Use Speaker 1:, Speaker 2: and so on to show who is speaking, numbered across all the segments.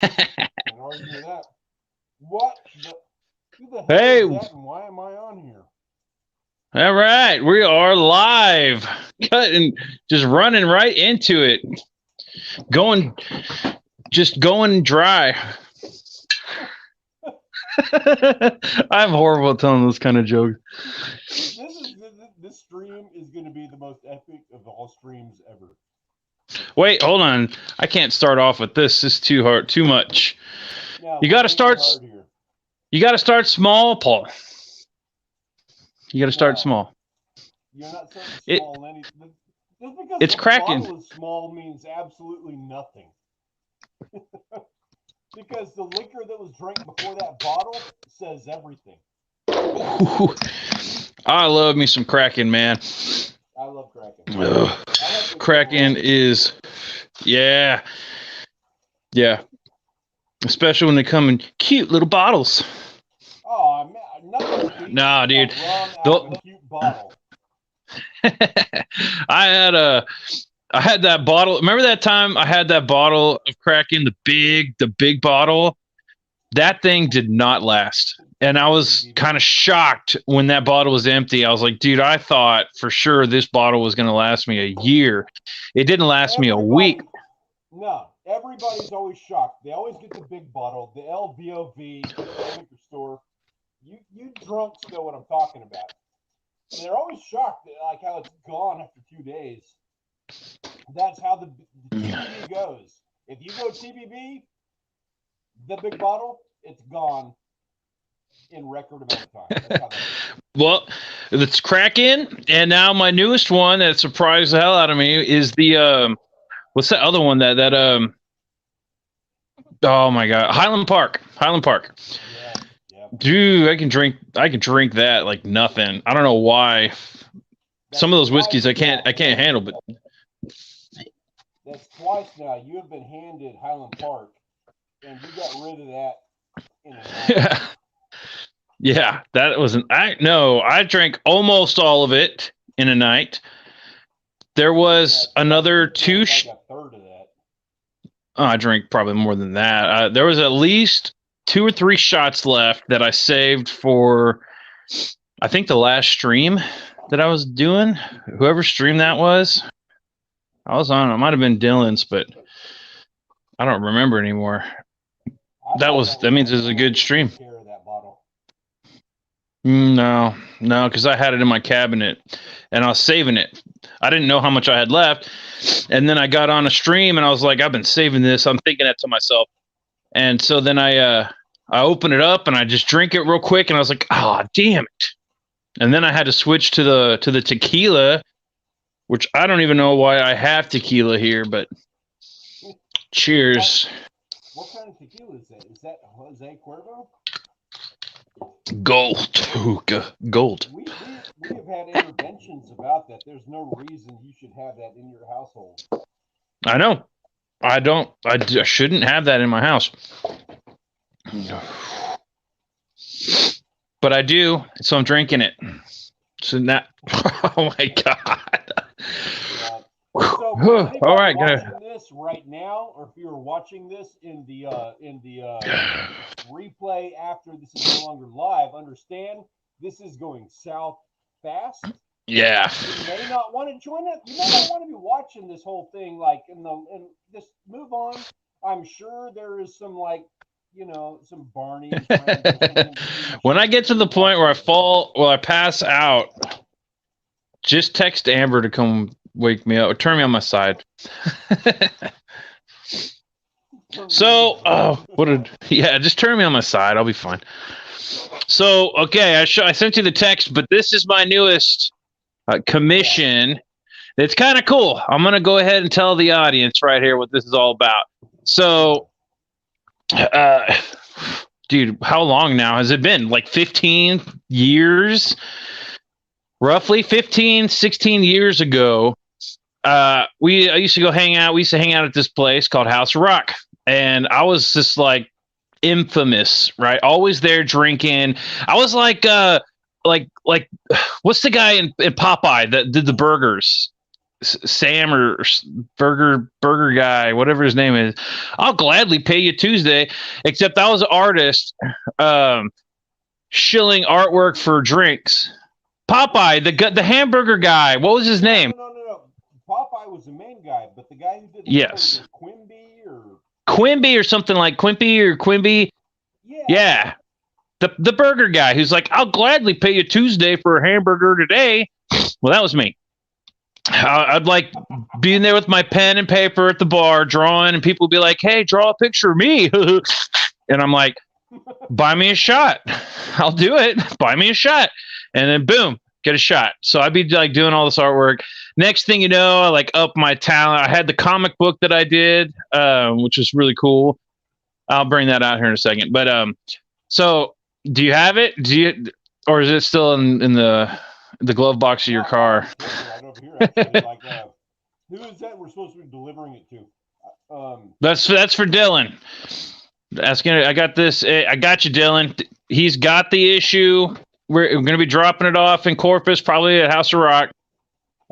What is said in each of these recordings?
Speaker 1: Can't argue with that. What the? Who the hell
Speaker 2: Hey,
Speaker 1: is
Speaker 2: all
Speaker 1: that, and why am I on here?
Speaker 2: right, we are live, cutting, just running right into it, going, just going dry. I'm horrible at telling those kind of jokes.
Speaker 1: This stream is going to be the most epic of all streams ever.
Speaker 2: Wait, hold on. I can't start off with this. This is too hard, too much.
Speaker 1: Now
Speaker 2: You
Speaker 1: we're
Speaker 2: got to
Speaker 1: making it
Speaker 2: start.
Speaker 1: hard here.
Speaker 2: You got to start small, Paul. You got to start
Speaker 1: No,
Speaker 2: small.
Speaker 1: you're not starting
Speaker 2: It
Speaker 1: small in any. Just because
Speaker 2: it's
Speaker 1: the
Speaker 2: cracking.
Speaker 1: bottle is small means absolutely nothing. Because the liquor that was drank before that bottle says everything.
Speaker 2: Ooh, I love me some cracking, man.
Speaker 1: I love Kraken.
Speaker 2: Ugh.
Speaker 1: I like the
Speaker 2: Cracking is, yeah, yeah. Especially when they come in cute little bottles.
Speaker 1: Oh man, nothing beats
Speaker 2: Nah,
Speaker 1: a
Speaker 2: dude.
Speaker 1: rum out of a cute bottle.
Speaker 2: I had a I had that bottle. Remember that time I had that bottle of Kraken, the big bottle? That thing did not last. And I was kind of shocked when that bottle was empty. I was like, dude, I thought for sure this bottle was going to last me a year. It didn't last me a week.
Speaker 1: No, everybody's always shocked. They always get the big bottle, the LVOV at the liquor store. You drunks know what I'm talking about. And they're always shocked at like how it's gone after 2 days. That's how the TBB goes. If you go TBB, the big bottle, it's gone in record amount of time. That's how that is.
Speaker 2: Well, it's Kraken, and now my newest one that surprised the hell out of me is the what's that other one that oh my god, Highland Park.
Speaker 1: Yeah.
Speaker 2: Dude, I can drink that like nothing. I don't know why. Some of those whiskeys I can't handle, but
Speaker 1: that's twice now. You have been handed Highland Park, and you got rid of that in a night.
Speaker 2: Yeah, that was I drank almost all of it in a night. There was another two.
Speaker 1: Like a third of that.
Speaker 2: Oh, I drank probably more than that. There was at least 2 or 3 shots left that I saved for, I think, the last stream that I was doing. Whoever stream that was, I was on. It might have been Dylan's, but I don't remember anymore. That means it was a good stream. No, because I had it in my cabinet and I was saving it. I didn't know how much I had left. And then I got on a stream and I was like, I've been saving this. I'm thinking that to myself. And so then I open it up and I just drink it real quick and I was like, oh, damn it. And then I had to switch to the tequila, which I don't even know why I have tequila here, but cheers.
Speaker 1: What kind of tequila is that? Is that Jose Cuervo?
Speaker 2: Gold. Gold.
Speaker 1: We have had interventions about that. There's no reason you should have that in your household.
Speaker 2: I know. I don't. I shouldn't have that in my house. But I do, so I'm drinking it. So now, oh my god.
Speaker 1: So
Speaker 2: all right,
Speaker 1: watching this right now, or if you're watching this in the replay after this is no longer live, understand this is going south fast.
Speaker 2: Yeah.
Speaker 1: You may not want to join it. You may not want to be watching this whole thing like and just move on. I'm sure there is some like some Barney.
Speaker 2: When I get to the point where I pass out, just text Amber to come wake me up or turn me on my side. So, just turn me on my side. I'll be fine. So, okay, I sent you the text, but this is my newest commission. It's kind of cool. I'm going to go ahead and tell the audience right here what this is all about. So, dude, how long now has it been? Like 15 years? Roughly 15, 16 years ago, I used to go hang out. We used to hang out at this place called House of Rock. And I was just like infamous, right? Always there drinking. I was like what's the guy in Popeye that did the burgers? Sam or burger guy, whatever his name is. I'll gladly pay you Tuesday, except I was an artist shilling artwork for drinks. Popeye, the hamburger guy. What was his name?
Speaker 1: No. Popeye was the main guy, but the guy who did the
Speaker 2: yes,
Speaker 1: Quimby
Speaker 2: or something like Quimpy or Quimby. Yeah. The burger guy who's like, I'll gladly pay you Tuesday for a hamburger today. Well, that was me. I'd like being there with my pen and paper at the bar drawing, and people would be like, hey, draw a picture of me. And I'm like, buy me a shot. I'll do it. Buy me a shot. And then boom, get a shot. So I'd be like doing all this artwork. Next thing you know, I like up my talent. I had the comic book that I did, which was really cool. I'll bring that out here in a second. But so do you have it? Or is it still in the glove box of your car?
Speaker 1: Right over here, actually. Like, who is that we're supposed to be delivering it to?
Speaker 2: That's for Dylan. Asking, I got this. I got you, Dylan. He's got the issue. We're going to be dropping it off in Corpus, probably at House of Rock,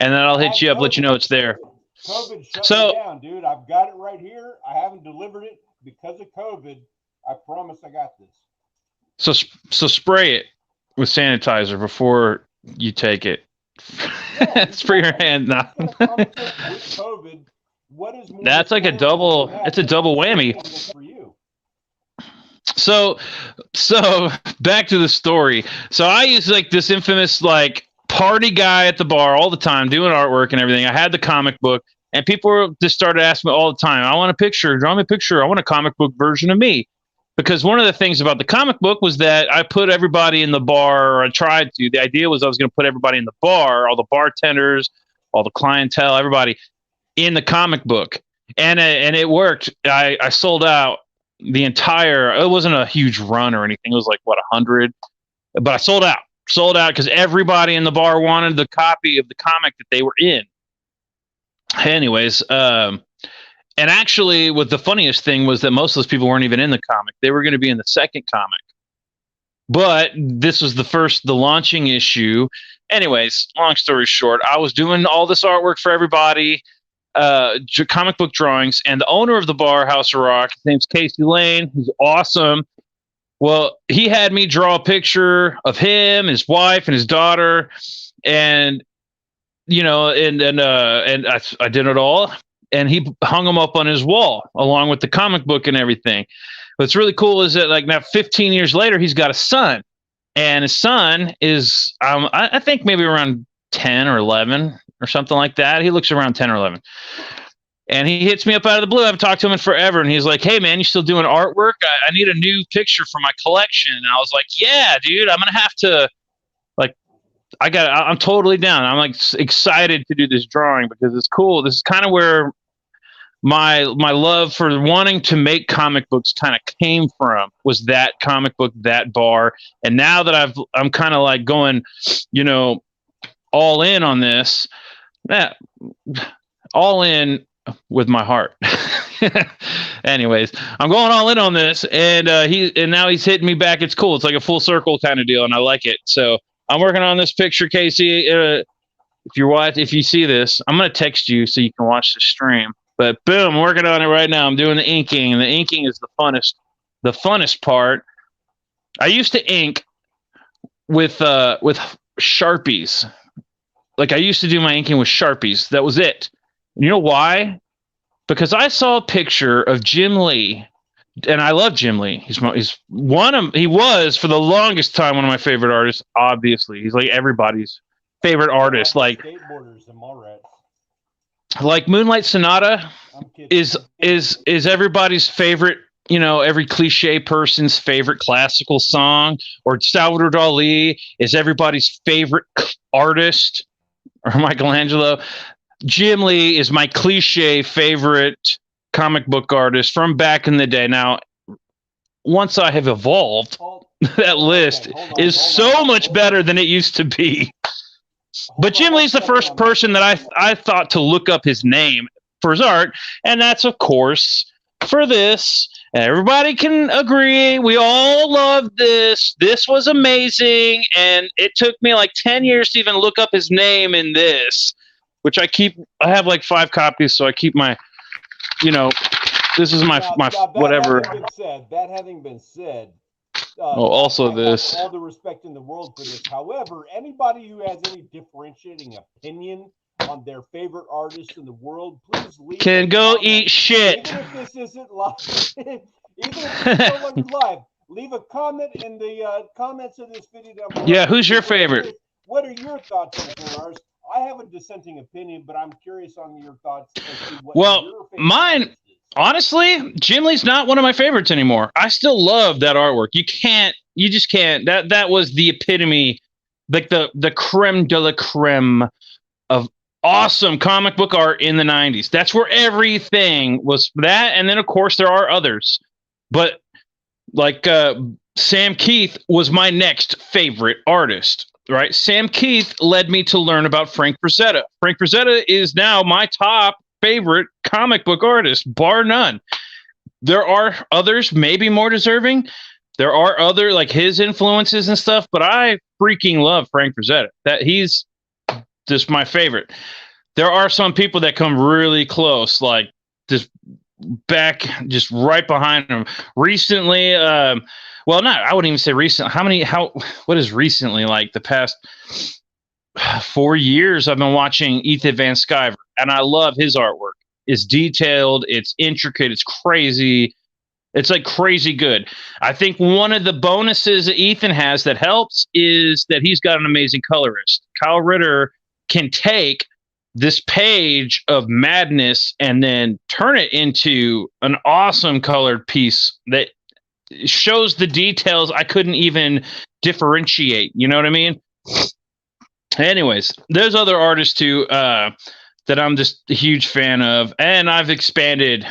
Speaker 2: and then I'll hit you up, let you know it's there.
Speaker 1: COVID shut me down, dude. I've got it right here. I haven't delivered it because of COVID. I promise I got this.
Speaker 2: So spray it with sanitizer before you take it.
Speaker 1: Yeah,
Speaker 2: spray your hand now.
Speaker 1: COVID, what is more
Speaker 2: that's like a double. It's a double whammy.
Speaker 1: For you.
Speaker 2: So back to the story. So I used like this infamous like party guy at the bar all the time doing artwork and everything. I had the comic book, and people just started asking me all the time, I want a picture, draw me a picture. I want a comic book version of me. Because one of the things about the comic book was that I put everybody in the bar, or I tried to. The idea was I was going to put everybody in the bar, all the bartenders, all the clientele, everybody in the comic book. And it worked. I sold out the entire, it wasn't a huge run or anything. It was like, 100? But I sold out because everybody in the bar wanted the copy of the comic that they were in. Anyways, and actually, what the funniest thing was that most of those people weren't even in the comic. They were going to be in the second comic. But this was the launching issue. Anyways, long story short, I was doing all this artwork for everybody, comic book drawings, and the owner of the bar, House of Rock, his name's Casey Lane. He's awesome. Well, he had me draw a picture of him, his wife, and his daughter, and and I did it all. And he hung them up on his wall along with the comic book and everything. What's really cool is that like now 15 years later, he's got a son, and his son is, I think maybe around 10 or 11 or something like that. He looks around 10 or 11. And he hits me up out of the blue. I haven't talked to him in forever. And he's like, hey man, you still doing artwork? I need a new picture for my collection. And I was like, yeah, dude, I'm going to have to I'm totally down. I'm like excited to do this drawing because it's cool. This is kind of where my love for wanting to make comic books kind of came from, was that comic book, that bar. And now that I'm kind of like going, all in on this, all in with my heart. Anyways, I'm going all in on this, and now he's hitting me back. It's cool. It's like a full circle kind of deal, and I like it. So I'm working on this picture, Casey. If you see this, I'm going to text you so you can watch the stream. But boom, I'm working on it right now. I'm doing the inking, and the inking is the funnest part. I used to ink with Sharpies. Like I used to do my inking with Sharpies. That was it. You know why? Because I saw a picture of Jim Lee, and I love Jim Lee. He was for the longest time one of my favorite artists. Obviously, he's like everybody's favorite artist. Like
Speaker 1: skateboarders and Mallrats.
Speaker 2: Like Moonlight Sonata is everybody's favorite. Every cliche person's favorite classical song. Or Salvador Dali is everybody's favorite artist. Or Michelangelo. Jim Lee is my cliche favorite comic book artist from back in the day. Now, once I have evolved, that list is so much better than it used to be. But Jim Lee's the first person that I thought to look up his name for his art, and that's, of course, for this. Everybody can agree. We all love this. This was amazing, and it took me like 10 years to even look up his name in this. which I keep. I have like 5 copies, so I keep my, this is my whatever.
Speaker 1: That having been said,
Speaker 2: Also
Speaker 1: I
Speaker 2: this.
Speaker 1: have all the respect in the world for this. However, anybody who has any differentiating opinion on their favorite artist in the world, please leave.
Speaker 2: Can go eat shit.
Speaker 1: Even if this isn't live, even if it's no longer live, leave a comment in the comments of this video down below.
Speaker 2: Yeah, who's your favorite?
Speaker 1: What are your thoughts on favorite artists? I have a dissenting opinion, but I'm curious on your thoughts as to what your favorite
Speaker 2: mine.
Speaker 1: artist is.
Speaker 2: Honestly, Jim Lee's not one of my favorites anymore. I still love that artwork. You just can't. That was the epitome, like the creme de la creme of awesome comic book art in the 90s. That's where everything was that. And then, of course, there are others. But like Sam Keith was my next favorite artist, right? Sam Keith led me to learn about Frank Frazetta. Frank Frazetta is now my top favorite comic book artist, bar none. There are others maybe more deserving. There are other like his influences and stuff, but I freaking love Frank Frazetta. That he's just my favorite. There are some people that come really close, like just right behind him. Recently, I wouldn't even say recent. What is recently? Like the past 4 years, I've been watching Ethan Van Sciver, and I love his artwork. It's detailed, it's intricate, it's crazy. It's like crazy good. I think one of the bonuses that Ethan has that helps is that he's got an amazing colorist. Kyle Ritter can take this page of madness and then turn it into an awesome colored piece that shows the details I couldn't even differentiate. You know what I mean? Anyways, there's other artists too that I'm just a huge fan of, and I've expanded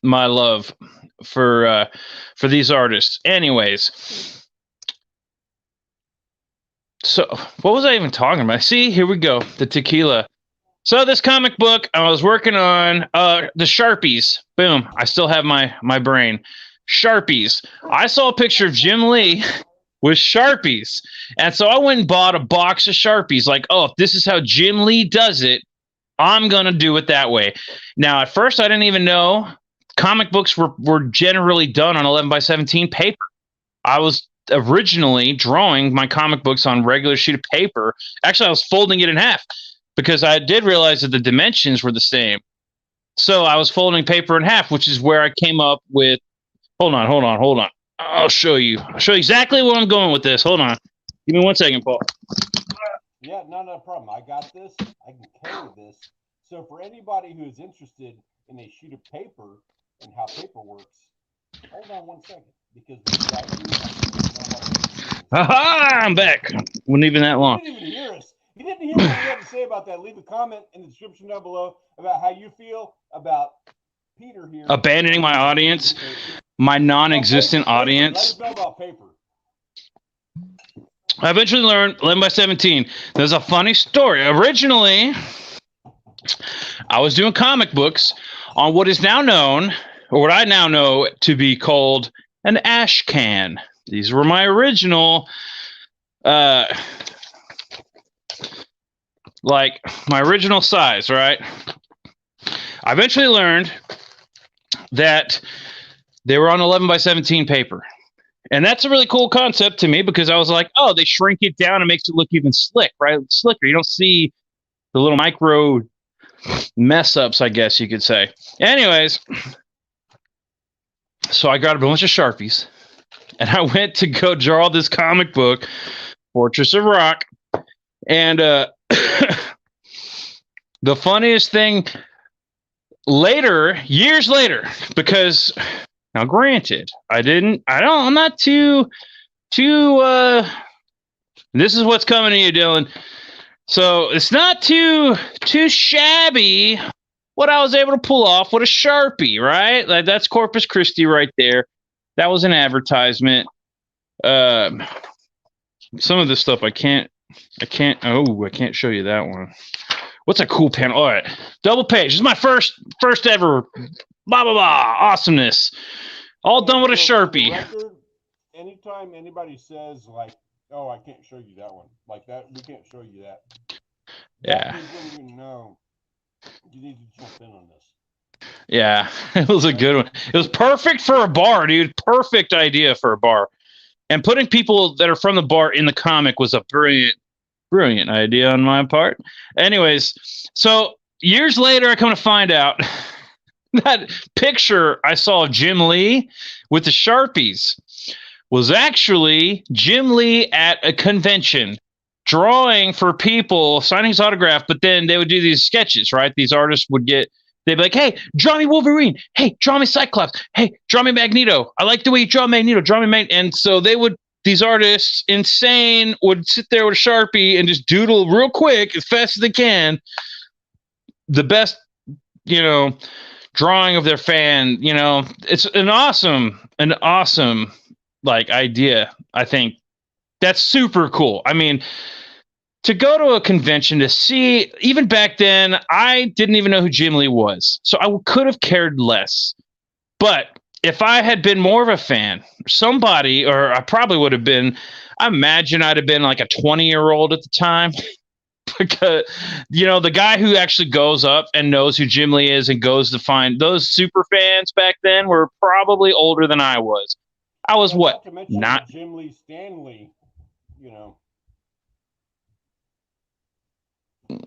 Speaker 2: my love for these artists. Anyways, so what was I even talking about? See, here we go, the tequila. So this comic book I was working on, the Sharpies. Boom, I still have my brain. Sharpies. I saw a picture of Jim Lee with Sharpies, and so I went and bought a box of Sharpies. Like, oh, if this is how Jim Lee does it, I'm gonna do it that way. Now, at first, I didn't even know comic books were generally done on 11x17 paper. I was originally drawing my comic books on regular sheet of paper. Actually, I was folding it in half because I did realize that the dimensions were the same. So I was folding paper in half, which is where I came up with. Hold on. I'll show you. I'll show you exactly where I'm going with this. Hold on. Give me 1 second, Paul.
Speaker 1: Yeah, no problem. I got this. I can carry this. So for anybody who is interested in a sheet of paper and how paper works, hold on 1 second. Because
Speaker 2: I'm back. Wasn't even that long.
Speaker 1: You didn't even hear us. You didn't hear what we had to say about that. Leave a comment in the description down below about how you feel about Peter here.
Speaker 2: Abandoning my audience. My non-existent audience.
Speaker 1: Let us know about paper.
Speaker 2: I eventually learned 11x17. There's a funny story. Originally, I was doing comic books on what is now known, or what I now know to be called an ash can. These were my original, my original size, right? I eventually learned that they were on 11x17 paper. And that's a really cool concept to me because I was like, oh, they shrink it down and makes it look even slick, right? Slicker. You don't see the little micro mess ups, I guess you could say. Anyways, so I got a bunch of Sharpies and I went to go draw this comic book, Fortress of Rock. And the funniest thing years later, because now granted, I'm not too this is what's coming to you, Dylan. So it's not too shabby what I was able to pull off with a Sharpie, right? Like that's Corpus Christi right there. That was an advertisement. Some of this stuff I can't show you that one. What's a cool pen? All right, double page. This is my first ever blah blah blah awesomeness. All done with a Sharpie.
Speaker 1: Record, anytime anybody says like, "Oh, I can't show you that one," like that, we can't show you that.
Speaker 2: Yeah.
Speaker 1: That you know. You need to jump in on this.
Speaker 2: Yeah, it was a good one. It was perfect for a bar, dude. Perfect idea for a bar. And putting people that are from the bar in the comic was a brilliant idea on my part. Anyways, so years later, I come to find out that picture I saw of Jim Lee with the Sharpies was actually Jim Lee at a convention drawing for people, signing his autograph, but then they would do these sketches, right? These artists would they'd be like, hey, draw me Wolverine. Hey, draw me Cyclops. Hey, draw me Magneto. I like the way you draw Magneto. Draw me Magneto. And so these artists, insane, would sit there with a Sharpie and just doodle real quick, as fast as they can, the best, drawing of their fan. It's an awesome like idea. I think that's super cool. I mean, to go to a convention to see, even back then, I didn't even know who Jim Lee was. So I could have cared less. But if I had been more of a fan, or I probably would have been, I imagine I'd have been like a 20-year-old at the time. Because, the guy who actually goes up and knows who Jim Lee is and goes to find those super fans back then were probably older than I was. I was what?
Speaker 1: Not Jim Lee, Stanley,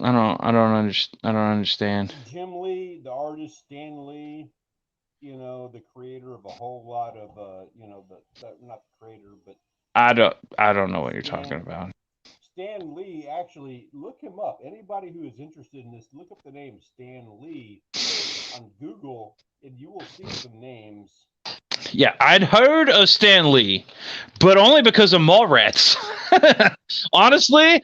Speaker 2: I don't understand.
Speaker 1: Jim Lee, the artist Stan Lee, the creator of a whole lot of not the creator, but
Speaker 2: I don't know what you're talking about.
Speaker 1: Stan Lee, actually, look him up. Anybody who is interested in this, look up the name Stan Lee on Google, and you will see some names.
Speaker 2: Yeah, I'd heard of Stan Lee, but only because of Mallrats. Honestly,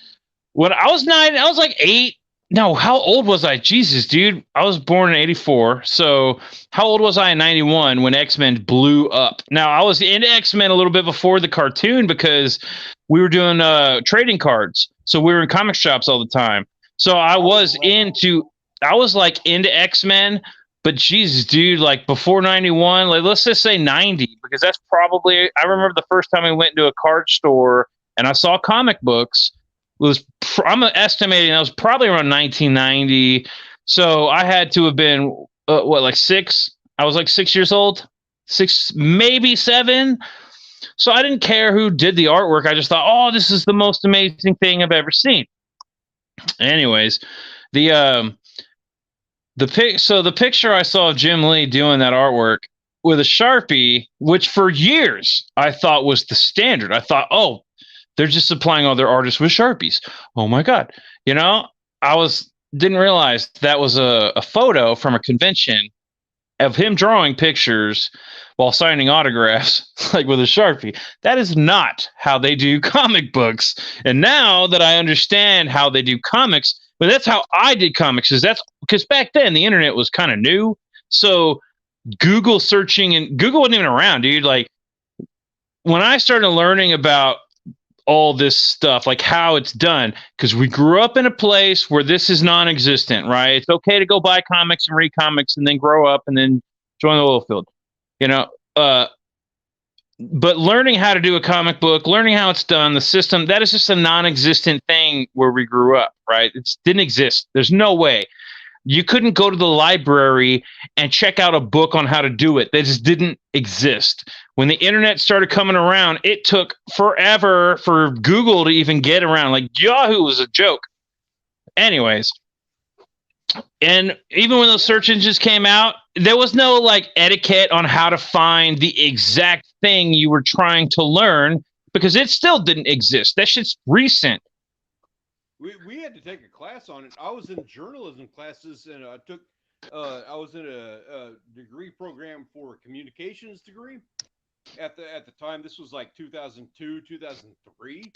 Speaker 2: when I was 9, I was like 8. No, how old was I? Jesus, dude. I was born in 84. So how old was I in 91 when X-Men blew up? Now, I was into X-Men a little bit before the cartoon because we were doing trading cards. So we were in comic shops all the time. So I was into X-Men, but Jesus, dude, like before 91, like let's just say 90, because that's probably, I remember the first time I went into a card store and I saw comic books. I'm estimating that was probably around 1990. So I had to have been like 6. I was like 6 years old, 6, maybe 7. So I didn't care who did the artwork. I just thought, oh, this is the most amazing thing I've ever seen. Anyways, the picture I saw of Jim Lee doing that artwork with a Sharpie, which for years I thought was the standard. I thought, oh, they're just supplying all their artists with Sharpies. Oh my God. Didn't realize that was a photo from a convention of him drawing pictures while signing autographs, like with a Sharpie. That is not how they do comic books. And now that I understand how they do comics, but that's how I did comics, because back then the internet was kind of new. So Google searching, and Google wasn't even around, dude. Like when I started learning about all this stuff, like how it's done, because we grew up in a place where this is non-existent, right? It's okay to go buy comics and read comics and then grow up and then join the oil field, but learning how to do a comic book, learning how it's done, the system, that is just a non-existent thing where we grew up, right? It didn't exist. There's no way. You couldn't go to the library and check out a book on how to do it. That just didn't exist. When the internet started coming around, it took forever for Google to even get around. Like Yahoo was a joke. Anyways, and even when those search engines came out, there was no like etiquette on how to find the exact thing you were trying to learn, because it still didn't exist. That shit's recent.
Speaker 3: We had to take a class on it. I was in journalism classes, and I was in a degree program for a communications degree. At the time, this was like 2002, 2003,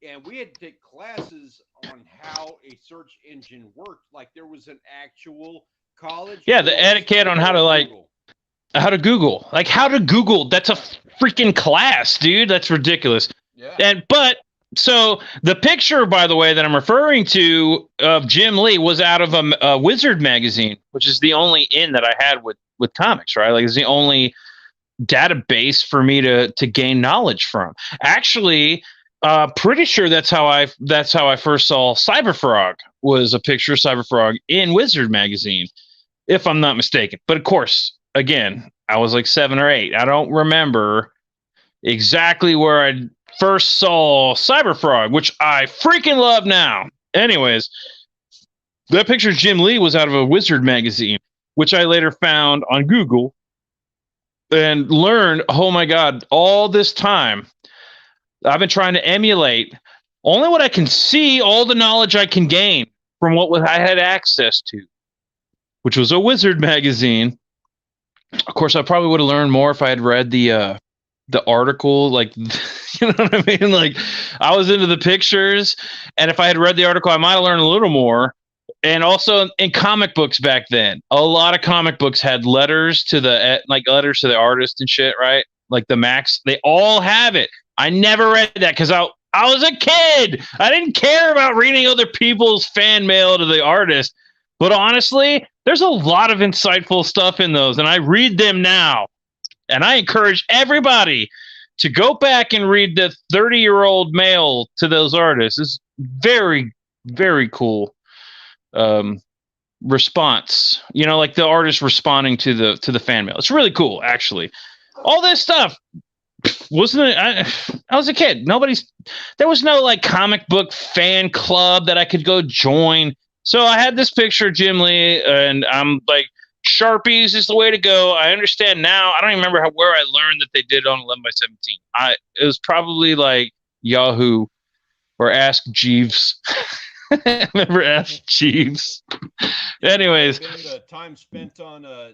Speaker 3: and we had to take classes on how a search engine worked. Like there was an actual college.
Speaker 2: Yeah, the etiquette on how to Google. Like how to Google. That's a freaking class, dude. That's ridiculous. Yeah. So the picture, by the way, that I'm referring to of Jim Lee was out of a Wizard magazine, which is the only in that I had with comics, right? Like it's the only database for me to gain knowledge from. Actually, Pretty sure that's how I first saw Cyberfrog, was a picture of Cyberfrog in Wizard magazine, if I'm not mistaken. But of course, again, I was like 7 or 8. I don't remember exactly where I first saw Cyberfrog, which I freaking love now. Anyways, that picture of Jim Lee was out of a Wizard magazine, which I later found on Google and learned, oh my God, all this time I've been trying to emulate only what I can see, all the knowledge I can gain from what I had access to, which was a Wizard magazine. Of course, I probably would have learned more if I had read the article, like, you know what I mean? Like, I was into the pictures, and if I had read the article, I might have learned a little more. And also in comic books back then, a lot of comic books had letters to the artist and shit, right? Like the Max, they all have it. I never read that because I was a kid. I didn't care about reading other people's fan mail to the artist. But honestly, there's a lot of insightful stuff in those, and I read them now. And I encourage everybody to go back and read the 30-year-old mail to those artists. It's very, very cool response. You know, like the artist responding to the fan mail. It's really cool, actually. All this stuff. Wasn't it? I was a kid. There was no like comic book fan club that I could go join. So I had this picture of Jim Lee, and I'm like, Sharpies is the way to go. I understand now. I don't even remember where I learned that they did it on 11x17. It was probably like Yahoo or Ask Jeeves. Remember Ask Jeeves? Anyways,
Speaker 3: the time spent in the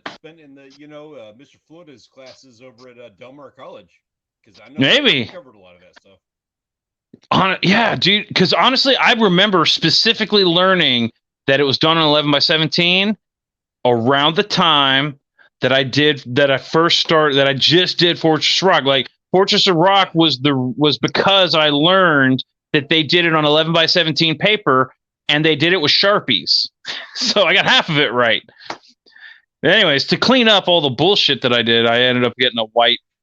Speaker 3: Mr. Florida's classes over at Del Mar College, because I know
Speaker 2: maybe
Speaker 3: covered a lot of that stuff.
Speaker 2: Yeah, dude. Because honestly, I remember specifically learning that it was done on 11x17 around the time that I just did Fortress of Rock. Like Fortress of Rock was because I learned that they did it on 11x17 paper, and they did it with Sharpies. So I got half of it right. Anyways, to clean up all the bullshit that I did, I ended up getting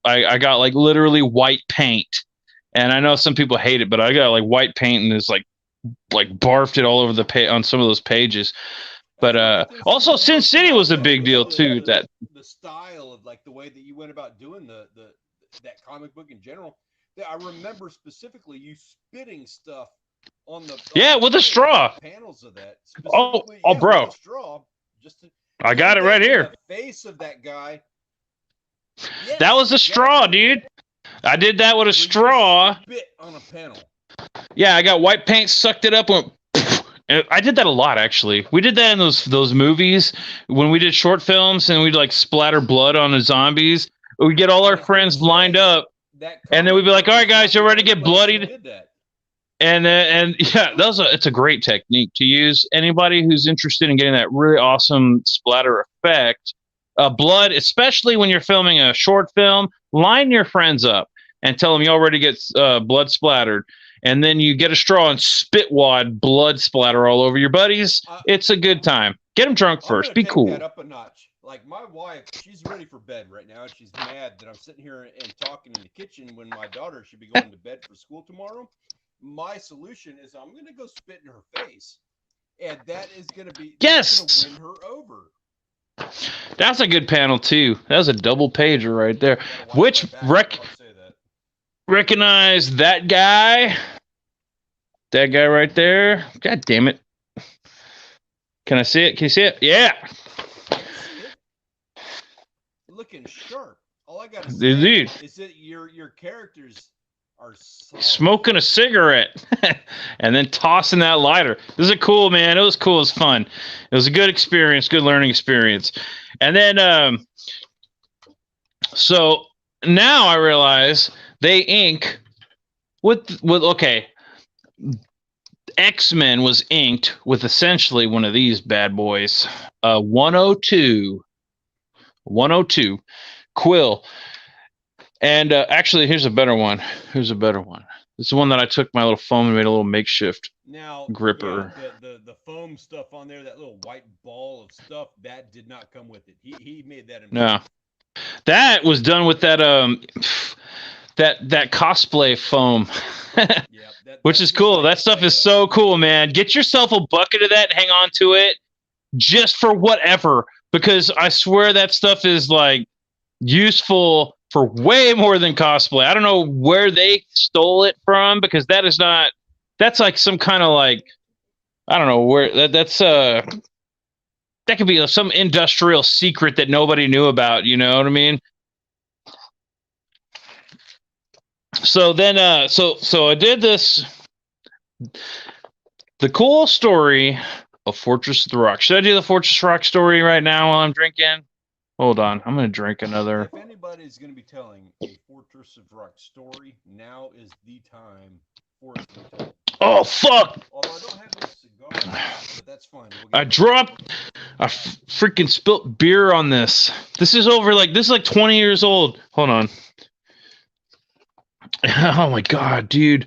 Speaker 2: I got like literally white paint. And I know some people hate it, but I got like white paint and it's like barfed it all over on some of those pages. But also Sin City was a big deal too. That
Speaker 3: the style of like the way that you went about doing that comic book in general. I remember specifically you spitting stuff on the
Speaker 2: with a straw
Speaker 3: panels of that.
Speaker 2: Oh, bro!
Speaker 3: With a straw,
Speaker 2: I got it right here.
Speaker 3: The face of that guy.
Speaker 2: Yes, that was a straw, dude. I did that with a straw.
Speaker 3: Spit on a panel.
Speaker 2: Yeah, I got white paint, sucked it up, and I did that a lot, actually. We did that in those movies when we did short films, and we'd like splatter blood on the zombies. We'd get all our friends lined up, and then we'd be like, "All right, guys, you ready to get bloodied?" And yeah, it's a great technique to use. Anybody who's interested in getting that really awesome splatter effect, blood, especially when you're filming a short film, line your friends up and tell them you already get blood splattered. And then you get a straw and spit wad blood splatter all over your buddies. It's a good time. Get them drunk first. Be cool.
Speaker 3: That up a notch. Like my wife, she's ready for bed right now. She's mad that I'm sitting here and talking in the kitchen when my daughter should be going to bed for school tomorrow. My solution is I'm going to go spit in her face, and that is going to be win her over.
Speaker 2: That's a good panel too. That was a double pager right there. Which recognize that guy? That guy right there. God damn it! Can I see it? Can you see it? Yeah.
Speaker 3: Looking sharp. All I got to say is that your characters are
Speaker 2: smoking a cigarette and then tossing that lighter. This is cool, man. It was cool. It was fun. It was a good experience, good learning experience. And then, so now I realize they ink with okay. X-Men was inked with essentially one of these bad boys, 102 quill. And actually, here's a better one. This is the one that I took my little foam and made a little makeshift gripper.
Speaker 3: Yeah, the foam stuff on there, that little white ball of stuff, that did not come with it. He made that himself.
Speaker 2: No. That was done with that that cosplay foam.
Speaker 3: Yeah,
Speaker 2: Which is cool. That stuff is so cool, man. Get yourself a bucket of that, hang on to it just for whatever, because I swear that stuff is like useful for way more than cosplay. I don't know where they stole it from, because that's like some kind of like, I don't know where that could be some industrial secret that nobody knew about, you know what I mean? So then so I did this, the cool story of Fortress of the Rock. Should I do the Fortress Rock story right now while I'm drinking? Hold on, I'm gonna drink another.
Speaker 3: If anybody's gonna be telling a Fortress of Rock story, now is the time for us to tell.
Speaker 2: Oh fuck!
Speaker 3: Although I don't have a cigar, but that's fine.
Speaker 2: I freaking spilt beer on this. This is like 20 years old. Hold on. Oh my god, dude.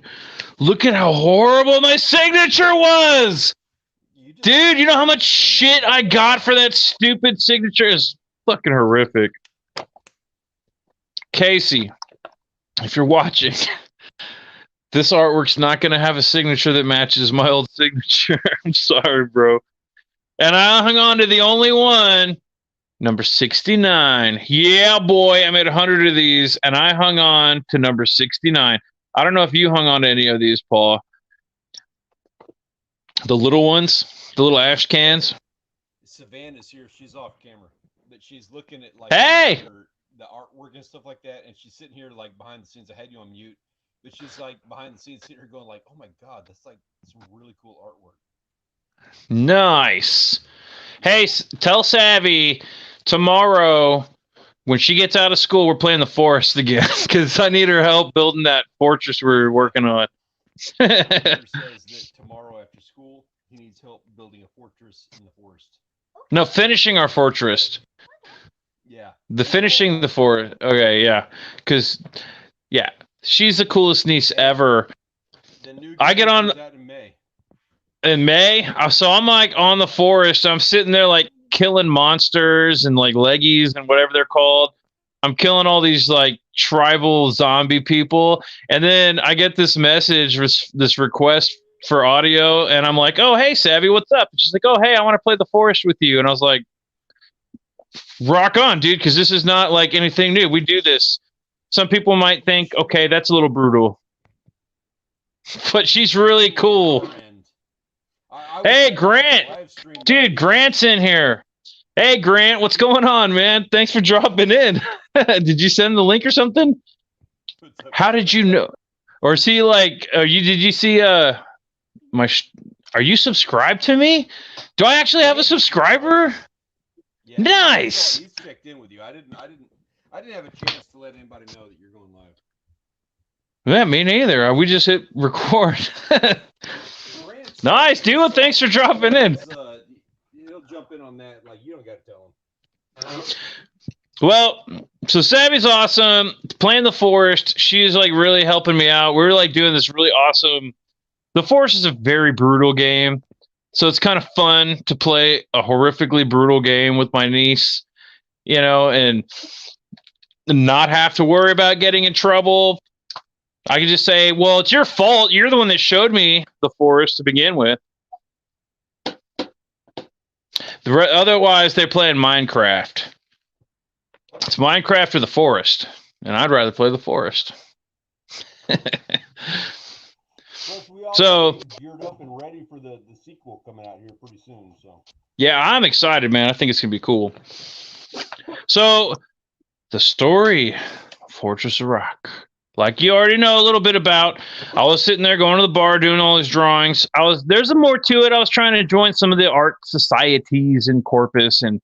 Speaker 2: Look at how horrible my signature was! Dude, you know how much shit I got for that stupid signature? It's fucking horrific. Casey, if you're watching, this artwork's not going to have a signature that matches my old signature. I'm sorry, bro. And I hung on to the only one, number 69. Yeah, boy, I made 100 of these, and I hung on to number 69. I don't know if you hung on to any of these, Paul. The little ones, the little ash cans.
Speaker 3: Savannah's here. She's off camera, but she's looking at like
Speaker 2: the
Speaker 3: artwork and stuff like that, and she's sitting here like behind the scenes. I had you on mute, but she's like behind the scenes, sitting here going like, "Oh my god, that's like some really cool artwork."
Speaker 2: Nice. Hey, tell Savvy tomorrow when she gets out of school, we're playing the forest again, because I need her help building that fortress we're working on.
Speaker 3: Says that tomorrow after school he needs help building a fortress in the forest.
Speaker 2: No, finishing our fortress.
Speaker 3: Yeah.
Speaker 2: Finishing the forest. Okay, yeah. Because, yeah, she's the coolest niece ever. I get on
Speaker 3: in May.
Speaker 2: In May? So I'm like on the forest. I'm sitting there like killing monsters and like leggies and whatever they're called. I'm killing all these like tribal zombie people. And then I get this message, this request for audio. And I'm like, oh, hey, Savvy, what's up? And she's like, oh, hey, I want to play the forest with you. And I was like, rock on, dude, because this is not like anything new. We do this. Some people might think, okay, that's a little brutal. But she's really cool. Hey, Grant. Dude, Grant's in here. Hey, Grant, what's going on, man? Thanks for dropping in. Did you send the link or something? How did you know? Or is he like, did you see are you subscribed to me? Do I actually have a subscriber?
Speaker 3: Yeah,
Speaker 2: nice.
Speaker 3: He's checked in with you. I didn't have a chance to let anybody know that you're going live.
Speaker 2: Yeah, me neither. We just hit record. Nice, dude. Thanks for dropping in.
Speaker 3: He'll jump in on that. Like, you don't got to tell him.
Speaker 2: Well, so Savvy's awesome. Playing the forest. She's like really helping me out. We're like doing this really awesome. The forest is a very brutal game. So it's kind of fun to play a horrifically brutal game with my niece, you know, and not have to worry about getting in trouble. I can just say, well, it's your fault. You're the one that showed me the forest to begin with. Otherwise, they're playing Minecraft. It's Minecraft or the forest, and I'd rather play the forest. So
Speaker 1: geared up and ready for the sequel coming out here pretty soon. So
Speaker 2: yeah, I'm excited, man. I think it's gonna be cool. So the story of Fortress of Rock, like you already know a little bit about. I was sitting there going to the bar doing all these drawings. There's more to it. I was trying to join some of the art societies in Corpus and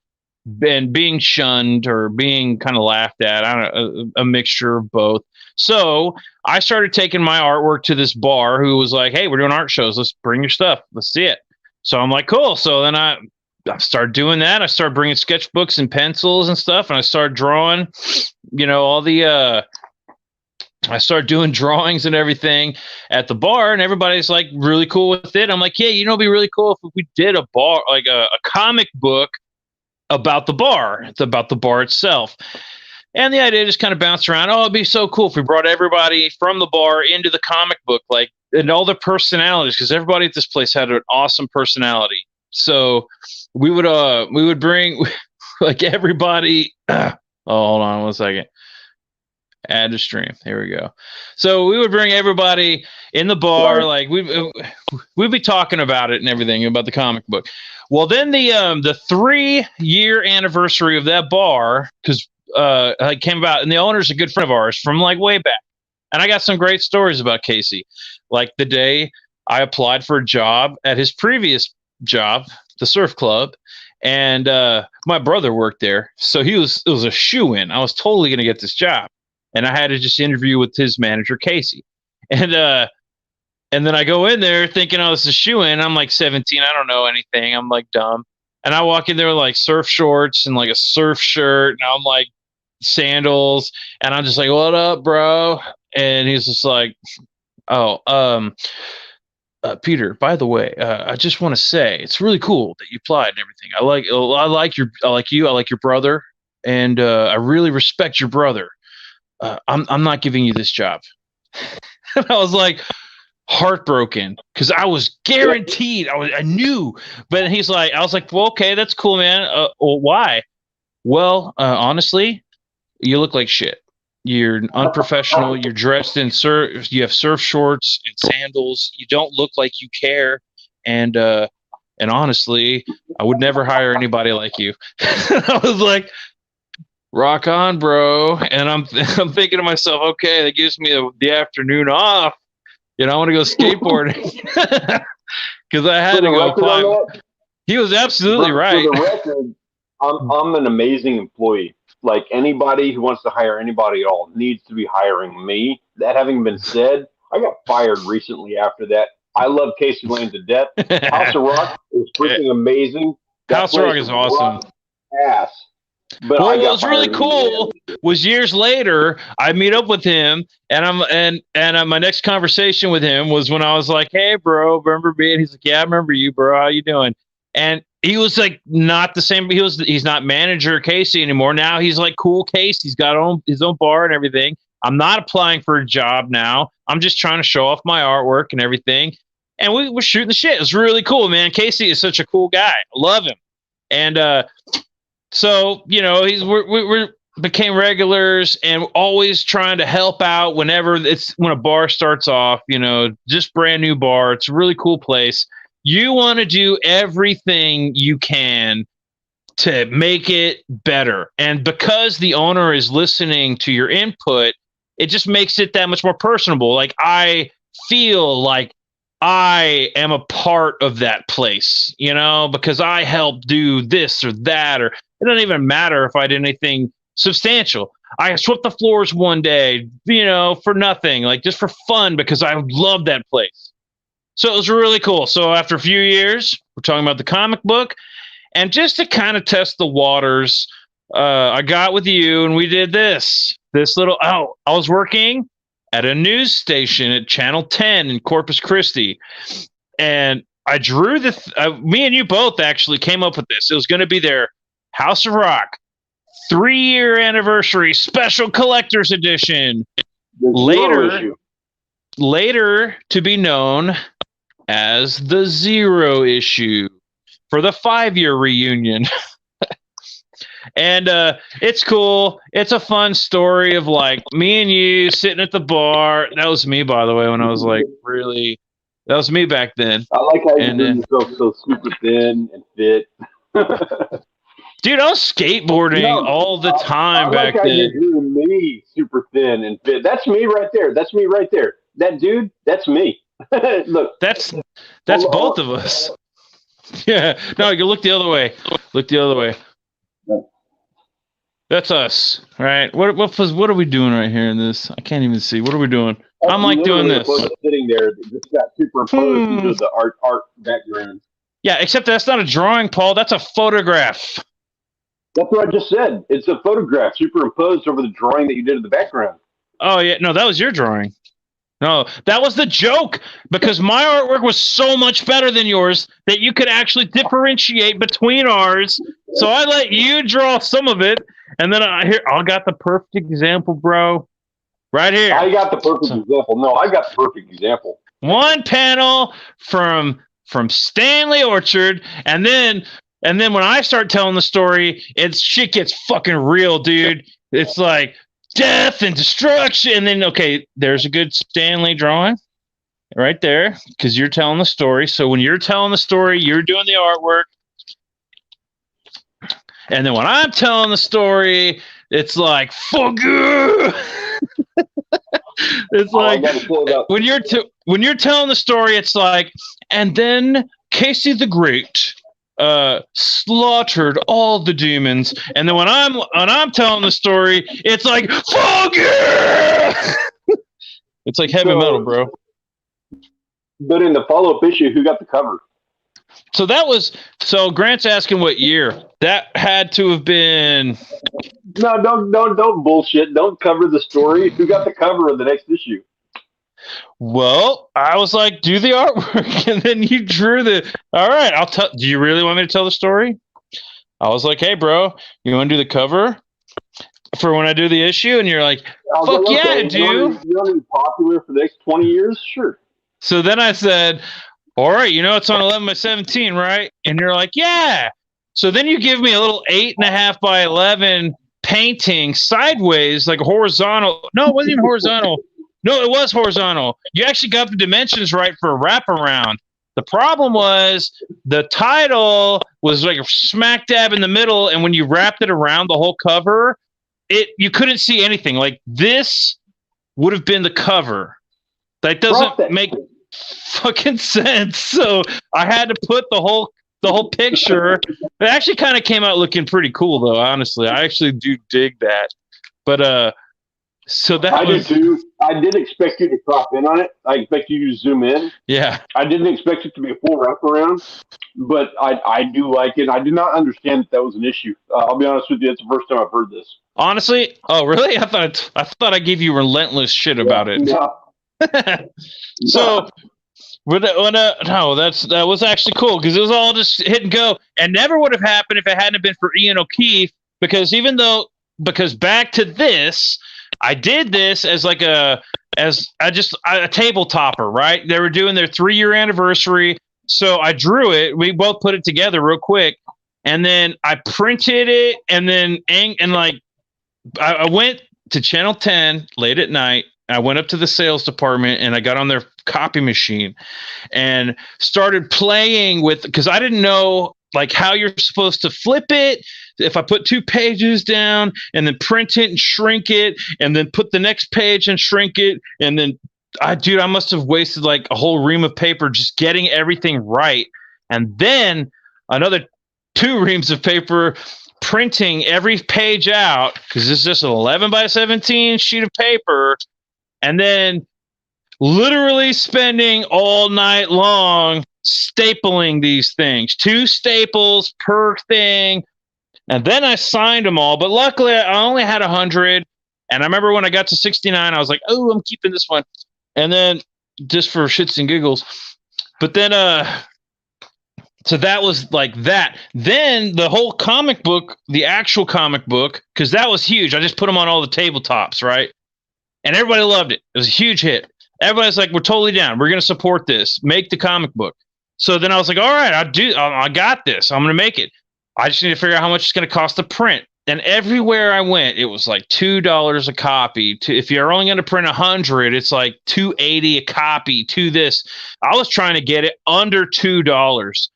Speaker 2: being shunned or being kind of laughed at. I don't know, a mixture of both. So I started taking my artwork to this bar who was like, hey, we're doing art shows. Let's bring your stuff. Let's see it. So I'm like, cool. So then I started doing that. I started bringing sketchbooks and pencils and stuff. And I started drawing, you know, I started doing drawings and everything at the bar, and everybody's like really cool with it. I'm like, yeah, you know, it'd be really cool if we did a bar, like a comic book about the bar. It's about the bar itself. And the idea just kind of bounced around. Oh, it'd be so cool if we brought everybody from the bar into the comic book, like, and all the personalities, because everybody at this place had an awesome personality. So we would bring like everybody. Oh, hold on 1 second. Add to stream. Here we go. So we would bring everybody in the bar, like we'd be talking about it and everything about the comic book. Well, then the 3-year anniversary of that bar, because came about, and the owner's a good friend of ours from like way back, and I got some great stories about Casey. Like the day I applied for a job at his previous job, the surf club, and my brother worked there, so it was a shoo-in. I was totally gonna get this job. And I had to just interview with his manager, Casey. And then I go in there thinking, oh, this is a shoe-in. I'm like 17. I don't know anything. I'm like dumb. And I walk in there with like surf shorts and like a surf shirt. And I'm like sandals. And I'm just like, what up, bro? And he's just like, oh, Peter, by the way, I just want to say it's really cool that you applied and everything. I like you. I like your brother. And I really respect your brother. I'm not giving you this job. And I was like heartbroken because I was guaranteed. I knew, but he's like, I was like, well, okay, that's cool, man. Well, why? Well, honestly, you look like shit. You're unprofessional. You're dressed in surf. You have surf shorts and sandals. You don't look like you care. And honestly, I would never hire anybody like you. I was like, rock on, bro. And I'm thinking to myself, okay, that gives me the afternoon off. I want to go skateboarding because I had to go climb. He was absolutely right.
Speaker 4: For the record, I'm an amazing employee. Like anybody who wants to hire anybody at all needs to be hiring me. That having been said, I got fired recently after that. I love Casey Lane to death. House of Rock is freaking amazing.
Speaker 2: House of Rock is awesome.
Speaker 4: Ass. But
Speaker 2: what was really cool was years later, I meet up with him, and my next conversation with him was when I was like, "Hey, bro, remember me?" And he's like, "Yeah, I remember you, bro. How you doing?" And he was like, not the same. He's not manager Casey anymore. Now he's like cool Casey. He's got his own bar and everything. I'm not applying for a job now. I'm just trying to show off my artwork and everything. And we were shooting the shit. It was really cool, man. Casey is such a cool guy. I love him. And so, we became regulars and always trying to help out when a bar starts off, just brand new bar. It's a really cool place. You want to do everything you can to make it better. And because the owner is listening to your input, it just makes it that much more personable. Like I feel like I am a part of that place, because I helped do this or that, or it doesn't even matter if I did anything substantial. I swept the floors one day, for nothing, like just for fun, because I love that place. So it was really cool. So after a few years, we're talking about the comic book, and just to kind of test the waters, I got with you and we did this little, I was working at a news station at Channel 10 in Corpus Christi. And I drew me and you both actually came up with this. It was going to be their House of Rock 3-year anniversary special collector's edition. Later to be known as the 0 issue for the 5-year reunion. And it's cool. It's a fun story of like me and you sitting at the bar. That was me, by the way, when I was like that was me back then.
Speaker 4: I like how you made yourself so super thin and fit.
Speaker 2: Dude, I was skateboarding all the time back then.
Speaker 4: You drew me super thin and fit. That's me right there. That dude, that's me. Look.
Speaker 2: That's both of us. Yeah. No, you look the other way. That's us, right? What are we doing right here in this? I can't even see. What are we doing? I'm like doing this.
Speaker 4: Sitting there, just got superimposed into the art background.
Speaker 2: Yeah, except that's not a drawing, Paul. That's a photograph.
Speaker 4: That's what I just said. It's a photograph superimposed over the drawing that you did in the background.
Speaker 2: Oh yeah, no, that was your drawing. No, that was the joke, because my artwork was so much better than yours that you could actually differentiate between ours. So I let you draw some of it, And then I got the perfect example, bro. Right here.
Speaker 4: I got the perfect example. No, I got the perfect example.
Speaker 2: One panel from Stanley Orchard, and then when I start telling the story, shit gets fucking real, dude. It's like death and destruction. And then okay, there's a good Stanley drawing right there because you're telling the story. So when you're telling the story, you're doing the artwork. And then when I'm telling the story, it's like fuck you. It's like when you're telling the story, it's like, and then Casey the Great slaughtered all the demons. And then when I'm telling the story, it's like fuck yeah. It's like heavy metal, bro.
Speaker 4: But in the follow-up issue, who got the cover?
Speaker 2: So Grant's asking what year. That had to have been.
Speaker 4: No, don't bullshit. Don't cover the story. Who got the cover of the next issue?
Speaker 2: Well, I was like, do the artwork, and then you drew the. All right, I'll tell. Do you really want me to tell the story? I was like, hey, bro, you want to do the cover for when I do the issue? And you're like, fuck yeah, I do.
Speaker 4: You want to be popular for the next 20 years? Sure.
Speaker 2: So then I said, all right, it's on 11 by 17, right? And you're like, yeah. So then you give me a little 8.5 by 11 painting sideways, like horizontal. No, it wasn't even horizontal. No, it was horizontal. You actually got the dimensions right for a wraparound. The problem was the title was like smack dab in the middle, and when you wrapped it around the whole cover, you couldn't see anything. Like this would have been the cover. That doesn't make fucking sense. So I had to put the whole picture. It actually kind of came out looking pretty cool, though. Honestly, I actually do dig that. But so that
Speaker 4: I do too. I did expect you to crop in on it. I expect you to zoom in.
Speaker 2: Yeah.
Speaker 4: I didn't expect it to be a full wraparound, but I do like it. I did not understand that was an issue. I'll be honest with you. It's the first time I've heard this.
Speaker 2: Honestly? Oh, really? I thought I gave you relentless shit about it.
Speaker 4: No.
Speaker 2: So that was actually cool because it was all just hit and go, and never would have happened if it hadn't been for Ian O'Keefe. Because back to this, I did this as a table topper, right? They were doing their 3-year anniversary, so I drew it. We both put it together real quick, and then I printed it, and then I went to Channel 10 late at night. I went up to the sales department and I got on their copy machine and started playing with, because I didn't know like how you're supposed to flip it. If I put 2 pages down and then print it and shrink it and then put the next page and shrink it. And then I must have wasted like a whole ream of paper just getting everything right. And then another 2 reams of paper printing every page out, because this is just an 11 by 17 sheet of paper. And then literally spending all night long stapling these things, 2 staples per thing. And then I signed them all. But luckily, I only had 100. And I remember when I got to 69, I was like, oh, I'm keeping this one. And then just for shits and giggles. But then, so that was like that. Then the whole comic book, the actual comic book, because that was huge. I just put them on all the tabletops, right? And everybody loved it. It was a huge hit. Everybody's like, we're totally down. We're going to support this. Make the comic book. So then I was like, all right, I got this. I'm going to make it. I just need to figure out how much it's going to cost to print. And everywhere I went, it was like $2 a copy. If you're only going to print 100, it's like $2.80 a copy to this. I was trying to get it under $2.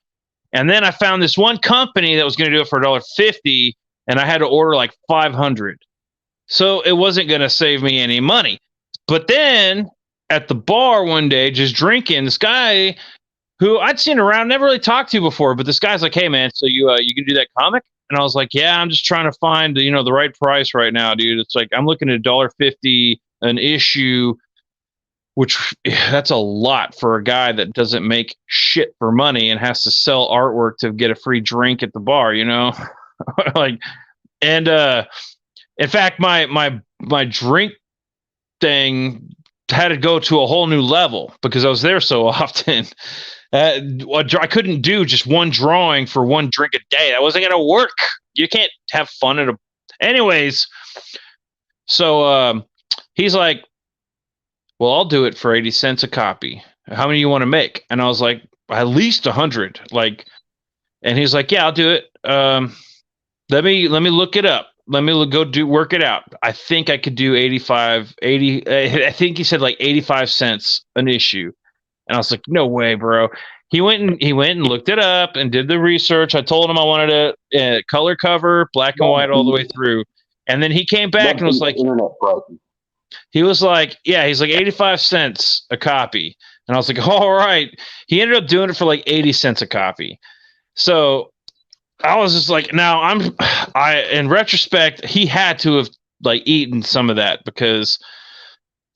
Speaker 2: And then I found this one company that was going to do it for $1.50, and I had to order like 500. So it wasn't going to save me any money. But then at the bar one day, just drinking, this guy who I'd seen around, never really talked to before, but this guy's like, hey, man, so you can do that comic? And I was like, yeah, I'm just trying to find, the right price right now, dude. It's like, I'm looking at $1.50 an issue, which that's a lot for a guy that doesn't make shit for money and has to sell artwork to get a free drink at the bar, like, and, in fact, my drink thing had to go to a whole new level because I was there so often. I couldn't do just one drawing for one drink a day. That wasn't going to work. You can't have fun at Anyways, so he's like, well, I'll do it for 80 cents a copy. How many you want to make? And I was like, at least 100. Like, and he's like, yeah, I'll do it. Let me look it up. Let me work it out. I think I could do 80. I think he said like 85 cents an issue. And I was like, no way, bro. He went and looked it up and did the research. I told him I wanted a color cover, black and white all the way through. And then he came back and was like, he was like, yeah, he's like 85 cents a copy. And I was like, all right. He ended up doing it for like 80 cents a copy. So I was just like, now in retrospect, he had to have like eaten some of that, because